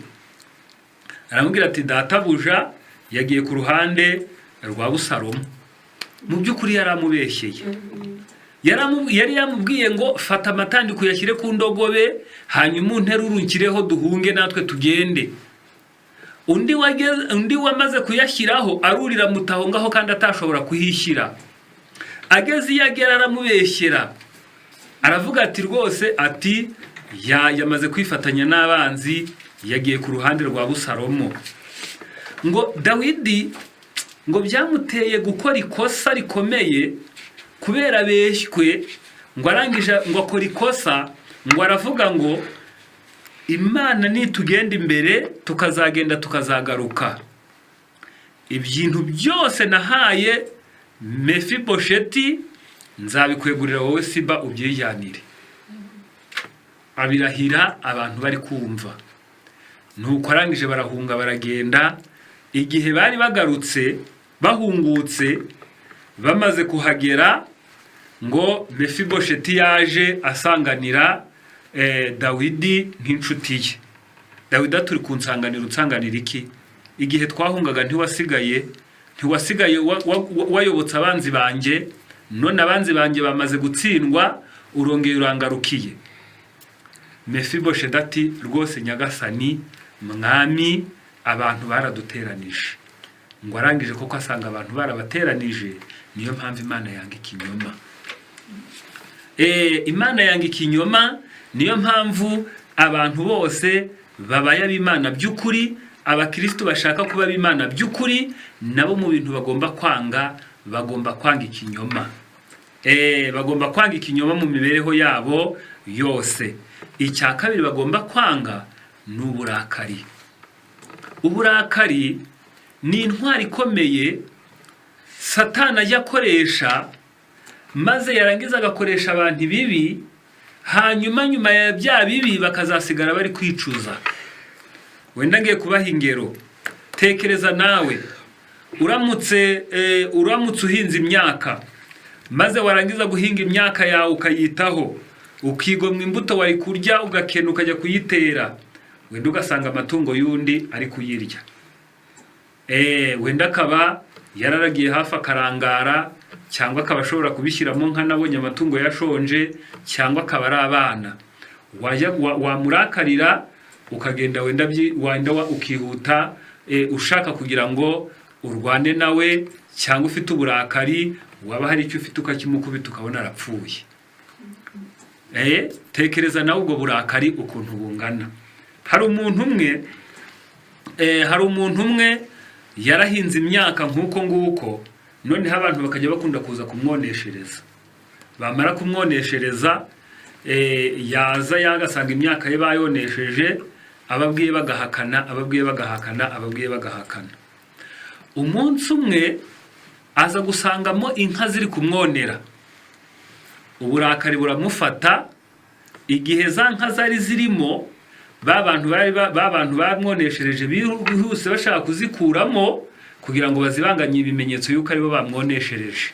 Aramubwira ati databuja yagiye ku ruhande rwa Abusalomu. Mu by'ukuri yaramubeshyeye. Yari yamubwiye ngo fata amatandiko yashyire ku ndogobe, hanyuma unterurunkireho duhunge natwe tugende. Undi wamaze kuyashyiraho arurira mutaho ngaho kandi atashobora kuhishyira. Ageze yagera aramubeshyera, aravuga ati rwose ati yamaze kwifatanya n'abanzi, yagiye ku ruhande rwa Abusalomu. Ngo Dawidi ngo byamuteye gukora ikosa rikomeye kubera beshywe, ngo arangije ngo akora ikosa, ngo aravuga ngo Imana nitugenda imbere tukazagenda tukazagaruka, ibintu byose nahaye Mefibosheti nzabikwegurira wowe Siba ubyijyanire. Abirahira abantu bari kumva. Nuko arangije barahunga baragenda. Igihe bari bagarutse bahungutse, bamaze kuhagera, ngo Mefibosheti yaje asanganira Dawidi nk'inshuti ye. Dawidi turi kunsanganira, unsanganira iki? Igihe twahungaga ntiwasigaye wayobotse abanzi banjye, none abanzi banjye bamaze gutsindwa, urongeye urangarukiye. Mefibosheti ati rwose nyagasani mwami, abantu baraduteranije. Ngo arangije koko asanga abantu barabateranije, niyo mpamvu Imana yanga ikinyoma. Imana yanga ikinyoma, niyo mpamvu abantu bose babaye ab'Imana by'ukuri, abakristo bashaka kuba ab'Imana by'ukuri, nabo mu bintu bagomba kwanga ikinyoma. Bagomba kwanga ikinyoma mu mibereho yabo yose. Icya kabiri bagomba kwanga ni uburakari. Uburakari ni intwari ikomeye Satani ajya akoresha, maze yarangiza agakoresha abantu bibi, hanyuma nyuma ya bya bibi bakazasigara bari kwicuza. Wenda ngiye kubaha ingero. Tekereza nawe uramutse uhinze imyaka, maze warangiza guhinga imyaka yawe ukayitaho, ukigomwa imbuto wari kurya, ugakena ukajya kuyitera, wenda ugasanga amatungo yundi ari kuyirya. Wenda akaba yararagiye hafi akarangara, cyangwa akaba ashobora kubishyiramo nka nabonye amatungo yashonje, cyangwa akaba ari abana. Wamurakarira ukagenda wenda ukihuta ushaka kugira ngo urwane nawe, cyangwa ufite uburakari waba hari icyo ufite ukakimukubita ukabona arapfuye. Tekereza nawe ubwo burakari ukuntu bungana. Hari umuntu umwe yarahinze imyaka nk'uko nguko, noneho abantu bakajya bakunda kuza kumwoneshereza. Bamara kumwoneshereza yaza yagasanga imyaka ye bayonesheje, ababwiye bagahakana. Umunsi umwe aza gusangamo inka ziri kumwonera. Uburakari buramufata, igihe za nka zari zirimo babantu bamwoneshereje bihuse bashaka kuzikuramo kugira ngo bazibanganye ibimenyetso yuko aribo bamwoneshereje.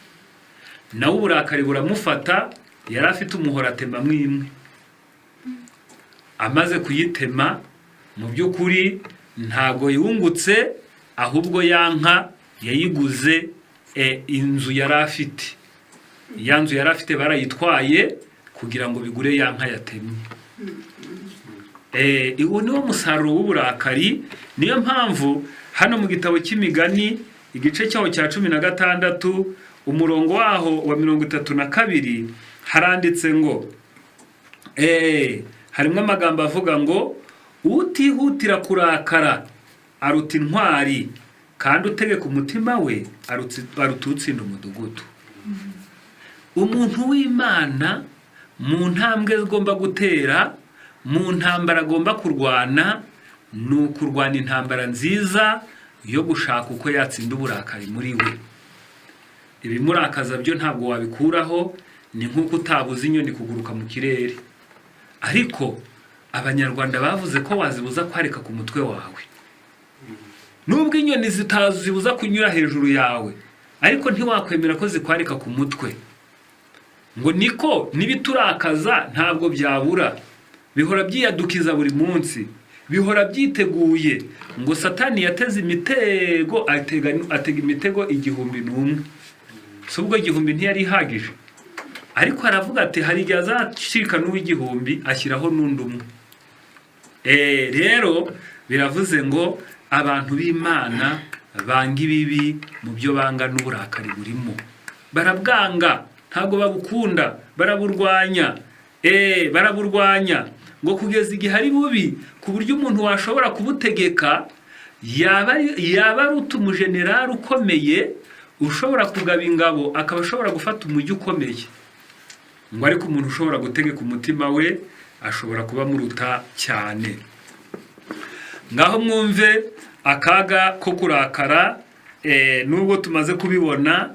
Nawe uburakari buramufata, yari afite umuhoro atema mwimwe. Amaze kuyitema, mu by'ukuri ntago yungutse, ahubwo ya nka yayiguze inzu yari afite. Ya nzu yari afite barayitwaye kugira ngo bigure ya nka yatemye. Uwo niwo musaruro w'uburakari. Niyo mpamvu hano mu gitabo cy'Imigani igice cyaho cya 16 umurongo waho wa 32 haranditse ngo harimo amagambo avuga ngo utihutira kurakara aruta intwari, kandi utegeka umutima we arututsinda umudugudu. Umuntu w'Imana mu ntambwe agomba gutera, mu ntambara agomba kurwana, ni ukurwana intambara nziza yo gushaka uko yatsinda uburakari muri we. Ibimurakaza byo ntabwo wabikuraho, ni nk'uko utabuza inyoni kuguruka mu kirere. Ariko abanyarwanda bavuze ko wazibuza kwarika ku mutwe wawe. Nubwo inyoni zitazibuza kunyura hejuru yawe, ariko ntiwakwemera ko zikwarika ku mutwe. Ngo niko nibiturakaza ntabwo byabura, bihora byiyadukiza buri munsi, bihora byiteguye. Ngo Satani yateze imitego, atega imitego 1001. So ubwo 1000 ntiyari ihagije, ariko aravuga ati hari igihe azacika n'uw'igihumbi ashyiraho n'undi umwe. Rero biravuze ngo abantu b'Imana banga ibibi mu byo banga n'uburakari burimo. Barabwanga, ntago babukunda, baraburwanya. Baraburwanya ngo kugeza igihe ari bubi ku buryo umuntu washobora kubutegeka yaba ari umujenerali ukomeye ushobora kugaba ingabo, akaba ashobora gufata umujyi ukomeye. Ngo ariko umuntu ushobora gutegeka umutima we ashobora kuba muruta cyane. Ngaho mwumve akaga ko kurakara, nubwo tumaze kubibona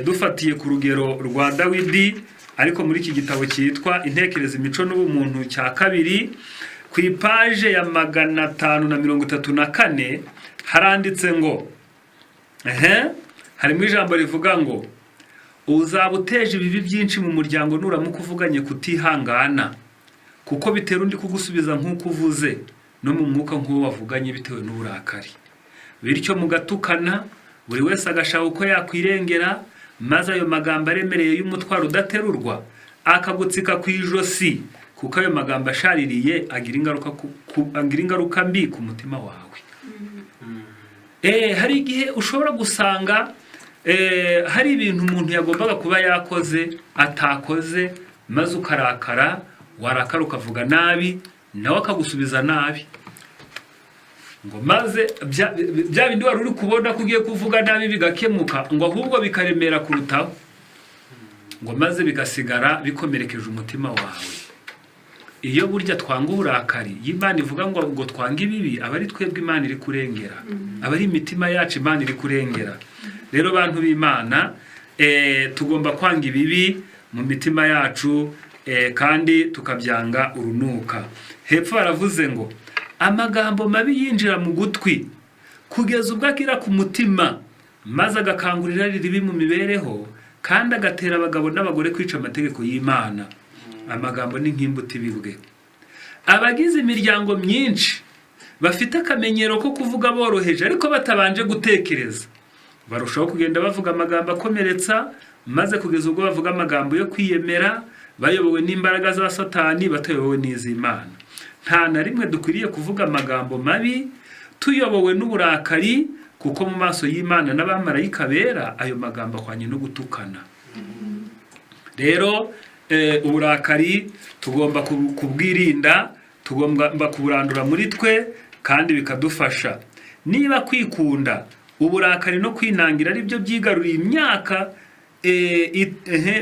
dufatiye ku rugero rwa Dawidi, ariko muri iki gitabo cyitwa Intekerezo imico n'ubumuntu cya 2 ku ipaje ya 534 haranditse ngo harimo ijambo rivuga ngo uzaba uteje ibibi byinshi mu muryango nuramuka uvuganye kutihangana, kuko bitera undi kugusubiza nk'uko uvuze no mu mwuka nk'uwo wavuganye bitewe n'uburakari. Bityo mugatukana, buri wese agashaka uko yakwirengera, maze ayo magambo aremereye y'umutwaro udaterurwa akagutsika ku ijosi, kuko ayo magambo ashaririye agira ingaruka mbi ku mutima wawe. Hari igihe ushobora gusanga hari ibintu umuntu yagombaga kuba yakoze atakoze, maze ukarakara, warakara ukavuga nabi, nawe akagusubiza nabi. Ngo maze bya bindi wari uri kubona ko ugiye kuvuga nabi bigakemuka, ngo ahubwo bikaremera kurutaho, ngo maze bigasigara bikomerekeje umutima wawe. Iyo burya twanga uburakari, Imana ivuga ngo twanga ibibi, aba ari twebwe Imana iri kurengera, aba ari imitima yacu Imana iri kurengera. Rero bantu b'Imana, tugomba kwanga ibibi mu mitima yacu, kandi tukabyanga urunuka. Hepfo baravuze ngo amagambo mabi yinjira mu gutwi kugeza ubwo agira ku mutima, maze agakangurira ribi mu mibereho, kandi agatera abagabo n'abagore kwica amategeko y'Imana. Amagambo ni nk'imbuto ibibwe. Abagize imiryango myinshi bafite akamenyero ko kuvuga boroheje ariko batabanje gutekereza, barushaho kugenda bavuga amagambo akomeretsa, maze kugeza ubwo bavuga amagambo yo kwiyemera, bayobowe n'imbaraga za Satani batayobowe n'iz'Imana. Nta na rimwe dukwiriye kuvuga amagambo mabi tuyobowe n'uburakari, kuko mu maso y'Imana n'abamarayika bera ayo magambo akwanye no gutukana. Rero uburakari tugomba kubwirinda, tugomba kuburandura muri twe kandi bikadufasha. Niba kwikunda, uburakari no kwinangira ari byo byigaruriye imyaka,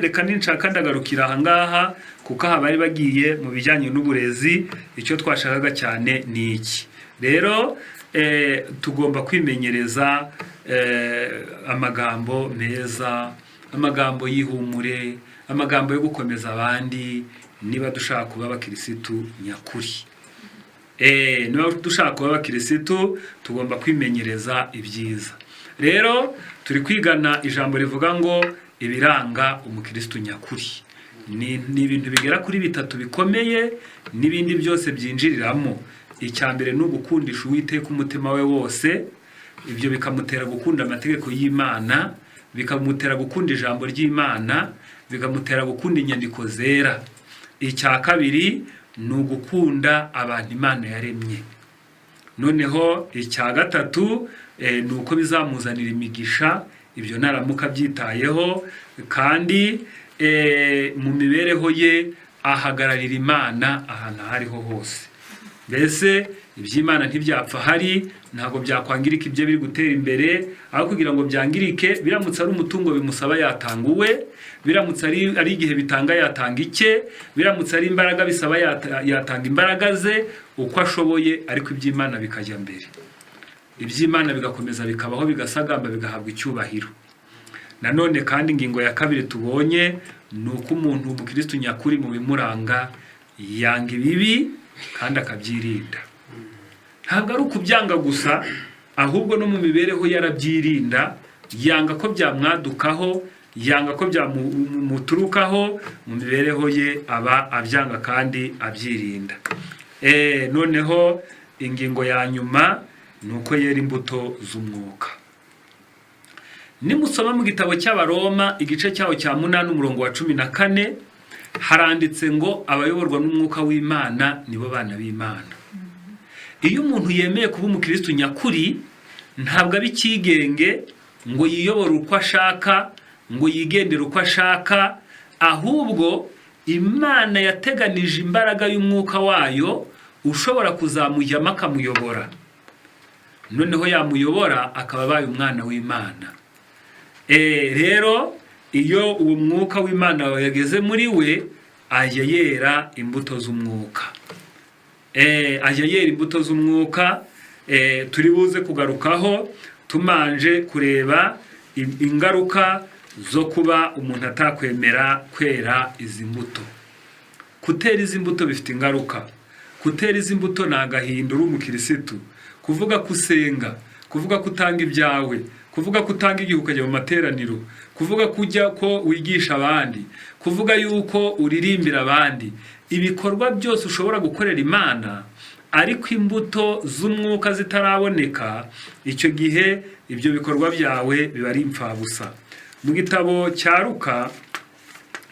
reka ninshaka ndagarukira aha ngaha kuko aha bari bagiye mu bijyanye n'uburezi. Icyo twashakaga cyane ni iki. Rero tugomba kwimenyereza amagambo meza, amagambo y'ihumure, amagambo yo gukomeza abandi, niba dushaka kuba abakirisitu nyakuri. Niba dushaka kuba abakirisitu tugomba kwimenyereza ibyiza. Rero turi kwigana ijambo rivuga ngo ibiranga umukirisitu nyakuri. Ni ibintu bigera kuri 3 bikomeye n'ibindi byose byinjiriramo. Icya mbere ni ugukundisha Uwiteka umutima we wose, ibyo bikamutera gukunda amategeko y'Imana, bikamutera gukunda ijambo ry'Imana, bikamutera gukunda inyandiko zera. Icya kabiri ni ugukunda abantu Imana yaremye. Noneho icya gatatu ni uko bizamuzanira imigisha, ibyo naramuka byitayeho, kandi mu mibereho ye ahagararira Imana ahantu hariho hose. Mbese iby'Imana ntibyapfa hari, ntabwo byakwangirika ibyo biri gutera imbere, aho kugira ngo byangirike, biramutse ari umutungo bimusaba yatanga uwe, biramutse ari igihe bitanga yatanga icye, biramutse ari imbaraga bisaba yatanga imbaraga ze uko ashoboye, ariko iby'Imana bikajya mbere. Iby'Imana bigakomeza bikabaho, bigasagamba, bigahabwa icyubahiro. Nanone kandi ingingo ya kabiri tubonye ni uko umuntu umukirisitu nyakuri mu bimuranga yanga ibibi kandi akabyirinda. Ntabwo ari ukubyanga gusa, ahubwo no mu mibereho yarabyirinda, yanga ko byamwadukaho, yanga ko byamuturukaho, mu mibereho ye aba abyanga kandi abyirinda. Noneho ingingo ya nyuma ni uko yera imbuto z'umwuka. Nimusoma mu gitabo cy'Abaroma igice cyaho cya 8 umurongo wa 14, haranditse ngo abayoborwa n'umwuka w'Imana nibo bana b'Imana. Iyo umuntu yemeye kuba umukirisitu nyakuri, ntabwo abikigenge ngo yiyobore uko ashaka, ngo yigendere uko ashaka, ahubwo Imana yateganije imbaraga y'umwuka wayo ushobora kuzamujyamo akamuyobora. Noneho yamuyobora akaba abaye umwana w'Imana. Rero iyo uwo mwuka w'Imana yageze muri we, ajya yera imbuto z'umwuka. Ajya yera imbuto z'umwuka, turi buze kugarukaho tumanje kureba ingaruka zo kuba umuntu atakwemera kwera izi mbuto. Kutera izi mbuto bifite ingaruka. Kutera izi mbuto ni agahinda uri umukirisitu. Kuvuga kusenga, kuvuga kutanga ibyawe, kuvuga kutanga igihe ukajya mu materaniro, kuvuga kujya ko wigisha abandi, kuvuga yuko uririmbira abandi, ibikorwa byose ushobora gukorera Imana, ariko imbuto z'umwuka zitaraboneka, icyo gihe ibyo bikorwa byawe biba ari impfabusa. Mu gitabo cya Luka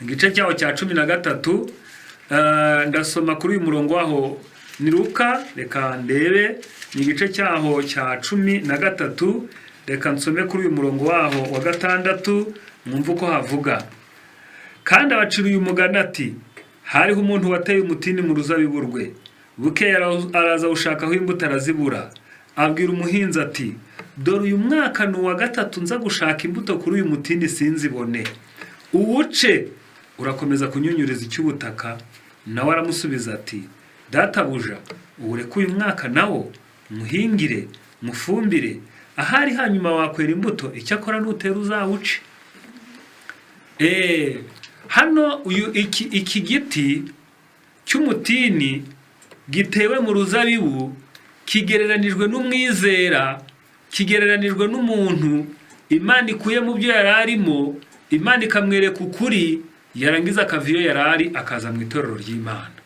igice cyaho cya 13, ndasoma kuri uyu murongo waho. Ni Luka, reka ndebe, ni igice cyaho cya 13, reka nsome kuri uyu murongo waho wa 6, mwumva uko havuga. Kandi abacira uyu mugani ati, hariho umuntu wateye umutini mu ruzabibu rwe, bukeye araza gushakaho imbuto arazibura. Abwira umuhinzi ati, dore uyu mwaka ni uwa 3 nza gushaka imbuto kuri uyu mutini sinzibone, uwuce urakomeza kunyunyuriza icy'ubutaka. Nawe aramusubiza ati, databuja, uwureke uyu mwaka nawo muhingire mufumbire, ahari hanyuma wakwera imbuto, icyakora nutera uzawuce. Hano iki giti cy'umutini gitewe mu ruzabibu kigereranijwe n'umwizera, kigereranijwe n'umuntu Imana ikuye mu byo yararimo, Imana ikamwereka ukuri, yarangiza akaviyo yarari akaza mu itorero ry'Imana.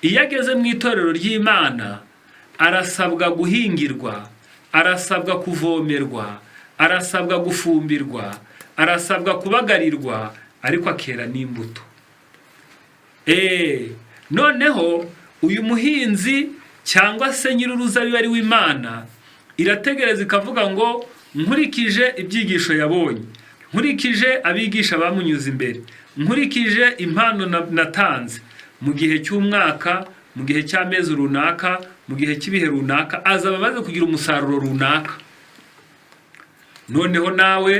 Iyo ageze mu itorero ry'Imana arasabwa guhingirwa, arasabwa kuvomerwa, arasabwa gufumbirwa, arasabwa kubagarirwa, ariko akera n'imbuto. Noneho uyu muhinzi cyangwa se nyir'uruzabibu ari w'Imana, irategereza ikavuga ngo nkurikije ibyigisho yabonye, nkurikije abigisha bamunyuze imbere, nkurikije impano natanze mu gihe cy'umwaka, mu gihe cy'amezi runaka, mu gihe cy'ibihe runaka, azaba amaze kugira umusaruro runaka. Noneho nawe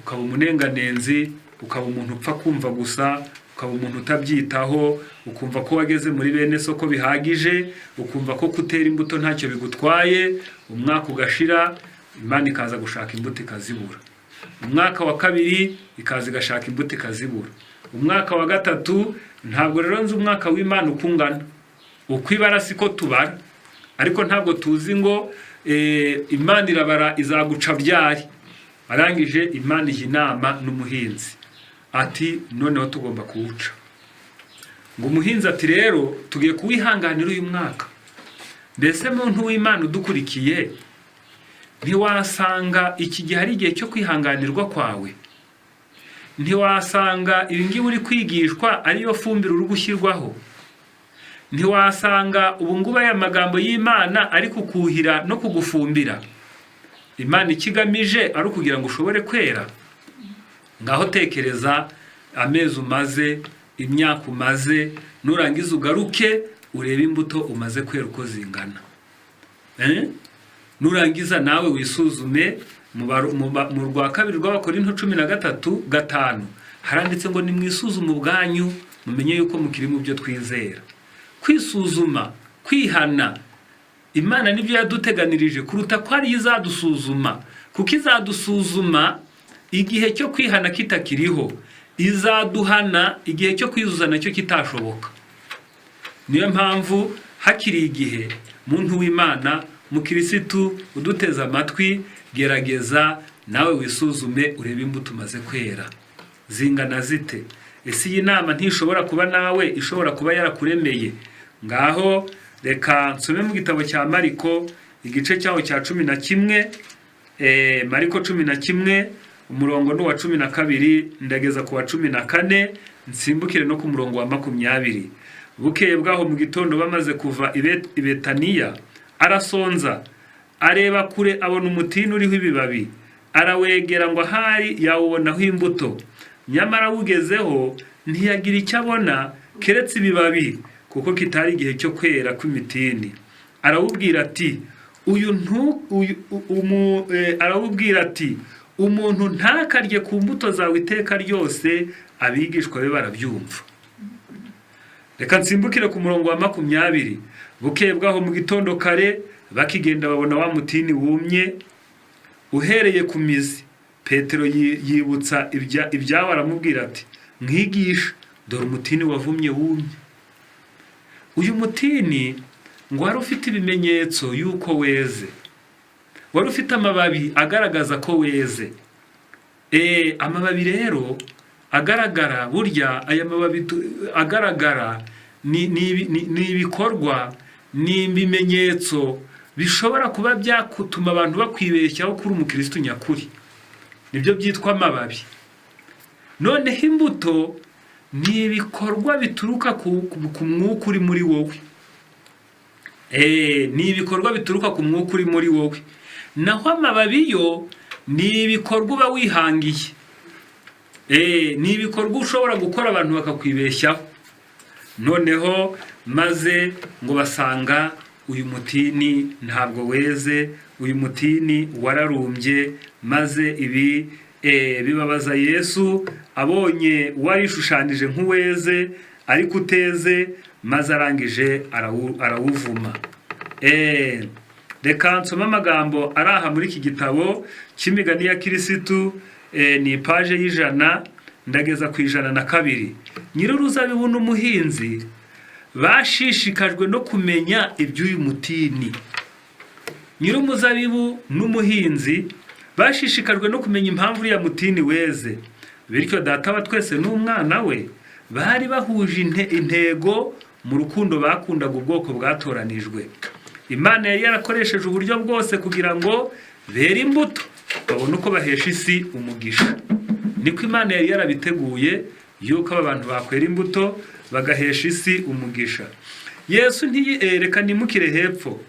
ukaba umunenganenzi, ukaba umuntu upfa kumva gusa, ukaba umuntu utabyitaho, ukumva ko wageze muri bene soko bihagije, ukumva ko kutera imbuto ntacyo bigutwaye. Umwaka ugashira, Imana ikaza gushaka imbuto ikazibura. Umwaka wa kabiri ikaza igashaka imbuto ikazibura. Umwaka wa gatatu, ntabwo rero nzi umwaka w'Imana ukungana. Ukwibara siko tubara, ariko ntabwo tuzi ngo Imana irabara izaguca byari. Arangije Imana ijya inama n'umuhinzi ati noneho tugomba kuwuca. Ngo umuhinzi ati rero tugiye kuwihanganira uyu mwaka. Mbese muntu w'Imana udukurikiye, ntiwasanga iki gihe ari igihe cyo kwihanganirwa kwawe? Ntiwasanga ibingibi uri kwigishwa ariyo fumbire uri gushyirwaho? Ntiwasanga ubungubu aya magambo y'Imana ari kukuhira no kugufumbira? Imana ikigamije ari ukugira ngo ushobore kwera. Ngaho tekereza amezi umaze, imyaka umaze, nurangiza ugaruke urebe imbuto umaze kwera uko zingana. Nurangiza nawe wisuzume. Mu rwa kabiri rw'Abakorinto 13:5 haranditse ngo nimwisuzume ubwanyu mumenye yuko mukiri mu byo twizera. Kwisuzuma, kwihana, Imana nibyo yaduteganirije kuruta ko ari izadusuzuma, kuko izadusuzuma igihe cyo kwihana kitakiriho, izaduhana igihe cyo kwizuzana cyo kitashoboka. Niyo mpamvu hakiri igihe muntu w'Imana, mukirisitu uduteze amatwi, gerageza nawe wisuzume urebe imbuto umaze kwera zingana zite. Ese iyi nama ntishobora kuba nawe ishobora kuba yarakuremeye? Ngaho reka nsome mu gitabo cya Mariko igice cyaho cya 11, Mariko 11 umurongo n'uwa 12 ndageza ku wa 14, nsimbukire no ku murongo wa 20. Bukeye bwaho mu gitondo bamaze kuva i Betaniya, arasonza, areba kure abona umutini uriho ibibabi, arawegera ngo ahari yawubonaho imbuto. Nyamara ugezeho ntiyagira icyo abona keretse ibibabi, kuko kitari igihe cyo kwera kw'imitini. Arawubwira ati umuntu ntakarye ku mbuto zawe iteka ryose. Abigishwa be barabyumva. Reka nsimbukire ku murongo wa 20. Bukeye bwaho mu gitondo kare bakigenda babona wa mutini wumye uhereye ku mizi. Petero yibutsa ibyawe, aramubwira ati mwigisha, dore umutini wavumye wumye. Uyu mutini ngo wari ufite ibimenyetso yuko weze, wari ufite amababi agaragaza ko weze. Amababi rero agaragara, burya aya mababi agaragara ni ibikorwa, ni ibimenyetso bishobora kuba byatuma abantu bakwibeshyaho kuri umukristo nyakuri. Nibyo byitwa amababi. Noneho imbuto ni ibikorwa bituruka ku mwuka uri muri wowe. Ni ibikorwa bituruka ku mwuka uri muri wowe. Naho amababi yo ni ibikorwa uba wihangiye. Ni ibikorwa ushobora gukora abantu bakakwibeshyaho. Noneho maze ngo basanga uyu mutini ntabwo weze, uyu mutini wararumbye. Maze ibi bibabaza Yesu, abonye warishushanyije nk'uweze ariko uteze, maze arangije arawuvuma. Reka nsome amagambo araha muri iki gitabo cy'imigani ya kirisitu, ni paje y'100 ndageza ku 102. Nyir'uruzabibu n'umuhinzi bashishikajwe no kumenya iby'uyu mutini. Nyir'umuzabibu n'umuhinzi bashishikajwe no kumenya impamvu uriya mutini weze. Bityo data wa twese n'umwana we bari bahuje intego mu rukundo bakundaga ubwoko bwatoranijwe. Imana yari yarakoresheje uburyo bwose kugira ngo bere imbuto, babone uko bahesha isi umugisha. Niko Imana yari yarabiteguye yuko aba bantu bakwera imbuto bagahesha isi umugisha. Yesu reka nimukire hepfo.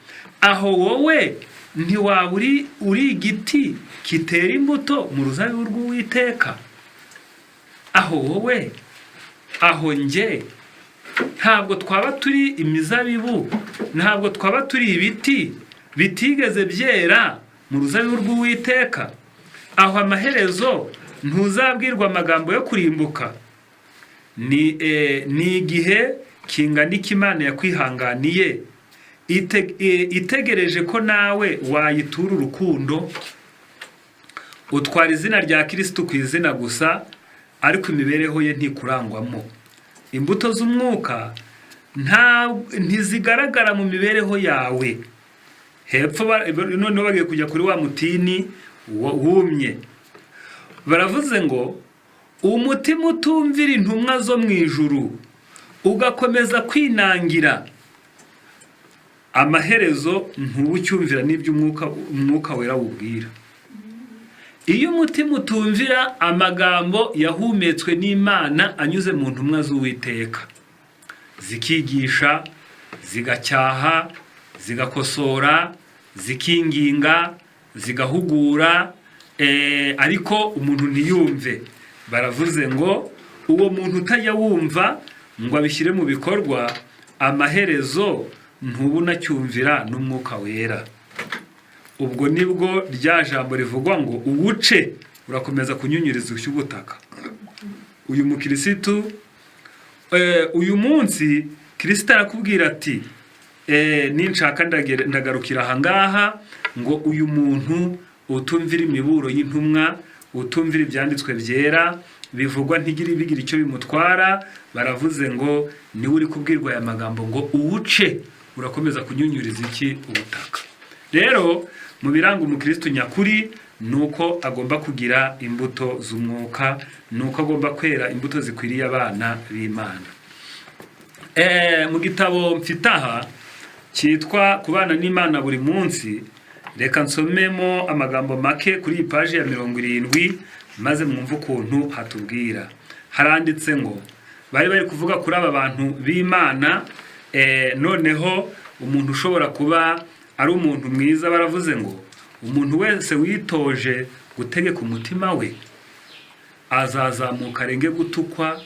Aho wowe ntiwaba uri igiti kitera imbuto mu ruzabibu rw'Uwiteka? Aho wowe, aho njye, ntabwo twaba turi imizabibu, ntabwo twaba turi ibiti bitigeze byera mu ruzabibu rw'Uwiteka? Aho amaherezo ntuzabwirwa amagambo yo kurimbuka? Ni igihe kingana iki Imana yakwihanganiye itegereje ko nawe wayitura urukundo? Utwara izina rya Kristo ku izina gusa, ariko imibereho ye ntikurangwamo. Imbuto z'umwuka ntizigaragara mu mibereho yawe. Hepfo noneho bagiye kujya kuri wa mutini wumye, baravuze ngo umutima utumvira intumwa zo mu ijuru ugakomeza kwinangira, amaherezo ntubucyumvira n'ibyo umwuka wera wubwira. Iyo umutima utumvira amagambo yahumetswe n'Imana anyuze mu ntumwa z'Uwiteka, zikigisha, zigacyaha, zigakosora, zikinginga, zigahugura, ariko umuntu ntiyumve, baravuze ngo uwo muntu utajya wumva ngo abishyire mu bikorwa, amaherezo ntubunacyumvira n'umwuka wera. Ubwo nibwo rya jambo rivugwa ngo ubuce urakomeza kunyunyuriza ubutaka. Uyu mukirisitu uyu munsi Kristo arakubwira ati ninshaka ndagarukira ahangaha, ngo uyu muntu utumvira imiburo y'intumwa, utumvira ibyanditswe byera bivugwa bigira icyo bimutwara, baravuze ngo niwe uri kubwirwa aya magambo ngo uwuce urakomeza kunyunyuriza iki? Ubutaka. Rero mu biranga umukristo nyakuri nuko agomba kugira imbuto z'umwuka, nuko agomba kwera imbuto zikwiriye abana b'Imana. Mu gitabo mfitaha cyitwa kubana n'Imana buri munsi, reka nsomemo amagambo make kuri iyi paji ya 70 maze mwumve ukuntu hatubwira. Haranditse ngo bari kuvuga kuri aba bantu b'Imana, noneho umuntu ushobora kuba ari umuntu mwiza, baravuze ngo umuntu wese witoje gutegeka umutima we azazamuka arenge gutukwa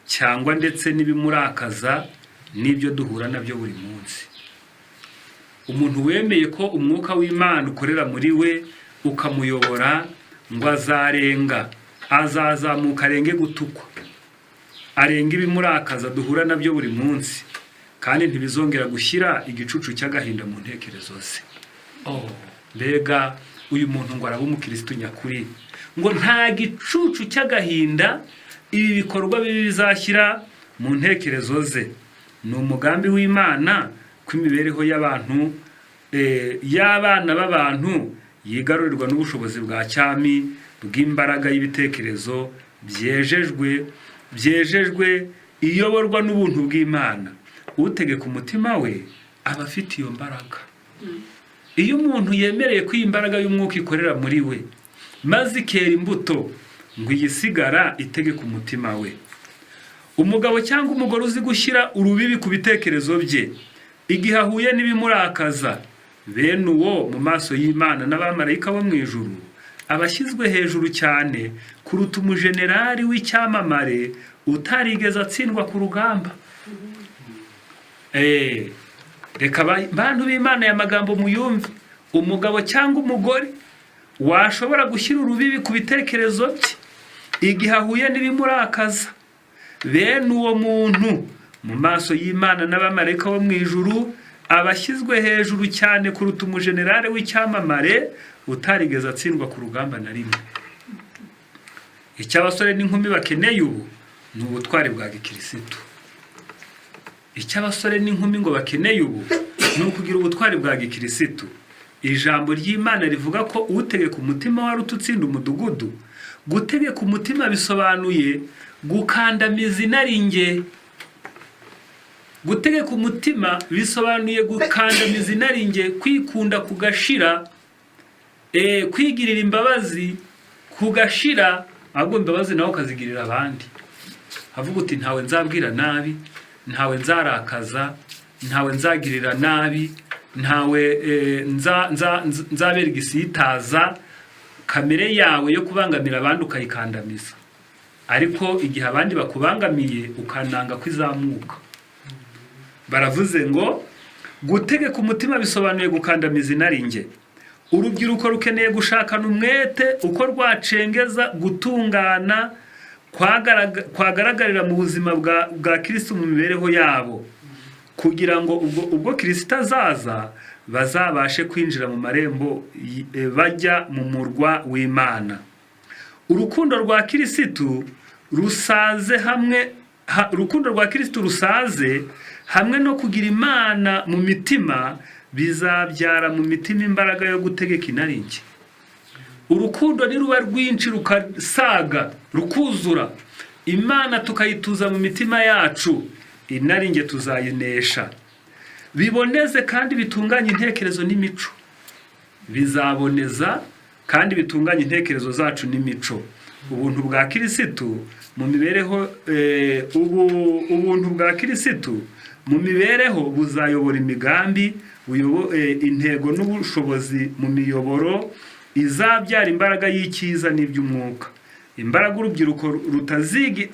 cyangwa ndetse n'ibimurakaza n'ibyo duhura nabyo buri munsi. Umuntu wemeye ko umwuka w'Imana ukorera muri we ukamuyobora, ngo azazamuka arenge gutukwa, arenge ibimurakaza duhura nabyo buri munsi, kandi ntibizongera gushyira igicucu cy'agahinda mu ntekerezo ze. Mbega uyu muntu ngo araba umukristo nyakuri, ngo nta gicucu cy'agahinda ibi bikorwa bibi bizashyira mu ntekerezo ze. Ni umugambi w'Imana ko imibereho y'abantu, y'abana b'abantu yigarurirwa n'ubushobozi bwa cyami bw'imbaraga y'ibitekerezo byejejwe iyoborwa n'ubuntu bw'Imana. Utegeka umutima we aba afite iyo mbaraga. Iyo umuntu yemereye ko iyi mbaraga y'umwuka ikorera muri we maze ikera imbuto, ngo iyisigara itegeka umutima we. Umugabo cyangwa umugore uzi gushyira urubibi ku bitekerezo bye igihe ahuye n'ibimurakaza, bene uwo mu maso y'Imana n'abamarayika bo mu ijuru abashyizwe hejuru cyane kuruta umujenerali w'icyamamare utarigeze atsindwa ku rugamba. Reka bantu b'Imana aya magambo muyumve. Umugabo cyangwa umugore washobora gushyira urubibi ku bitekerezo bye igihe ahuye n'ibimurakaza, bene uwo muntu mu maso y'Imana n'abamarayika bo mu ijuru abashyizwe hejuru cyane kuruta umujenerali w'icyamamare utarigeze atsindwa ku rugamba na rimwe. Icyo abasore n'inkumi bakeneye ubu ni ubutwari bwa gikirisitu. Icyo abasore n'inkumi ngo bakeneye ubu ni ukugira ubutwari bwa gikirisitu. Ijambo ry'Imana rivuga ko utegeka umutima wari ututsinda umudugudu. Gutegeka umutima bisobanuye gukandamiza inaringe. Gutegeka umutima bisobanuye gukandamiza inaringe, kwikunda kugashira, kwigirira imbabazi kugashira, ahubwo imbabazi nawe ukazigirira abandi. Havuga uti ntawe nzabwira nabi, ntawe nzarakaza, ntawe nzagirira nabi, ntawe nzabera igisitaza kamere yawe yo kubangamira abandi ukayikandamiza, ariko igihe abandi bakubangamiye ukananga ko izamuka. Baravuze ngo gutegeka umutima bisobanuye gukandamiza inarinjye. Urubyiruko rukeneye gushakana umwete uko rwacengeza gutungana kwagaragarira mu buzima bwa Kristo mu mibereho yabo, kugira ngo ubwo Kristo azaza bazabashe kwinjira mu marembo bajya mu murwa w'Imana. Urukundo rwa Kristo rusaze hamwe no kugira Imana mu mitima bizabyara mu mitima imbaraga yo gutegeka inarinjye. Urukundo niruba rwinshi rukasaga rukuzura Imana tukayituza mu mitima yacu, inarinjye tuzayinesha. Biboneze kandi bitunganye intekerezo n'imico. Bizaboneza kandi bitunganye intekerezo zacu n'imico. Ubuntu bwa Kristo mu mibereho ubuntu bwa Kristo mu mibereho buzayobora imigambi, intego n'ubushobozi mu miyoboro izabyara imbaraga y'icyiza n'iby'umwuka. Imbaraga urubyiruko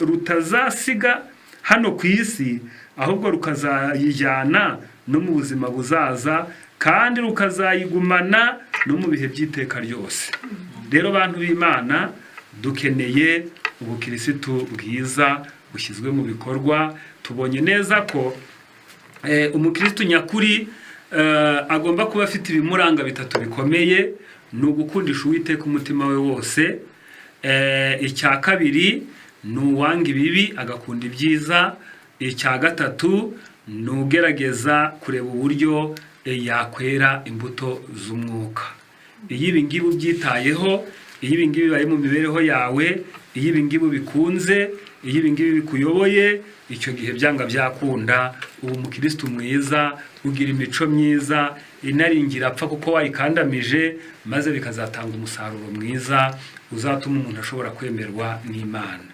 rutazasiga hano ku isi, ahubwo rukazayijyana no mu buzima buzaza, kandi rukazayigumana no mu bihe by'iteka ryose. Rero bantu b'Imana, dukeneye ubukristo bwiza bushyizwe mu bikorwa. Tubonye neza ko umukristo nyakuri agomba kuba afite ibimuranga bitatu bikomeye. Ni ugukundisha Uwiteka umutima we wose. Icya kabiri ni uwanga ibibi agakunda ibyiza. Icya gatatu ni ugerageza kureba uburyo yakwera imbuto z'umwuka. Iyo ibi ngibi ubyitayeho, iyo ibi ngibi bibaye mu mibereho yawe, iyo ibi ngibi bikunze, iyo ibi ngibi bikuyoboye, icyo gihe byanga byakunda ubu umukristo mwiza, ugira imico myiza, inaringira apfa kuko wayikandamije, maze bikazatanga umusaruro mwiza uzatuma umuntu ashobora kwemerwa n'Imana.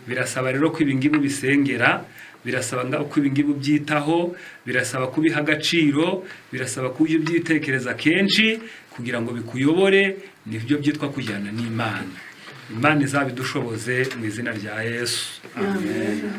Birasaba rero ko ibi ngibi bisengera, birasaba ko ibi ngibi byitaho, birasaba kubiha agaciro, birasaba ko ujye ubyitekereza kenshi kugira ngo bikuyobore. Nibyo byitwa kujyana n'Imana. Imana izabidushoboze mu izina rya Yesu. Amen.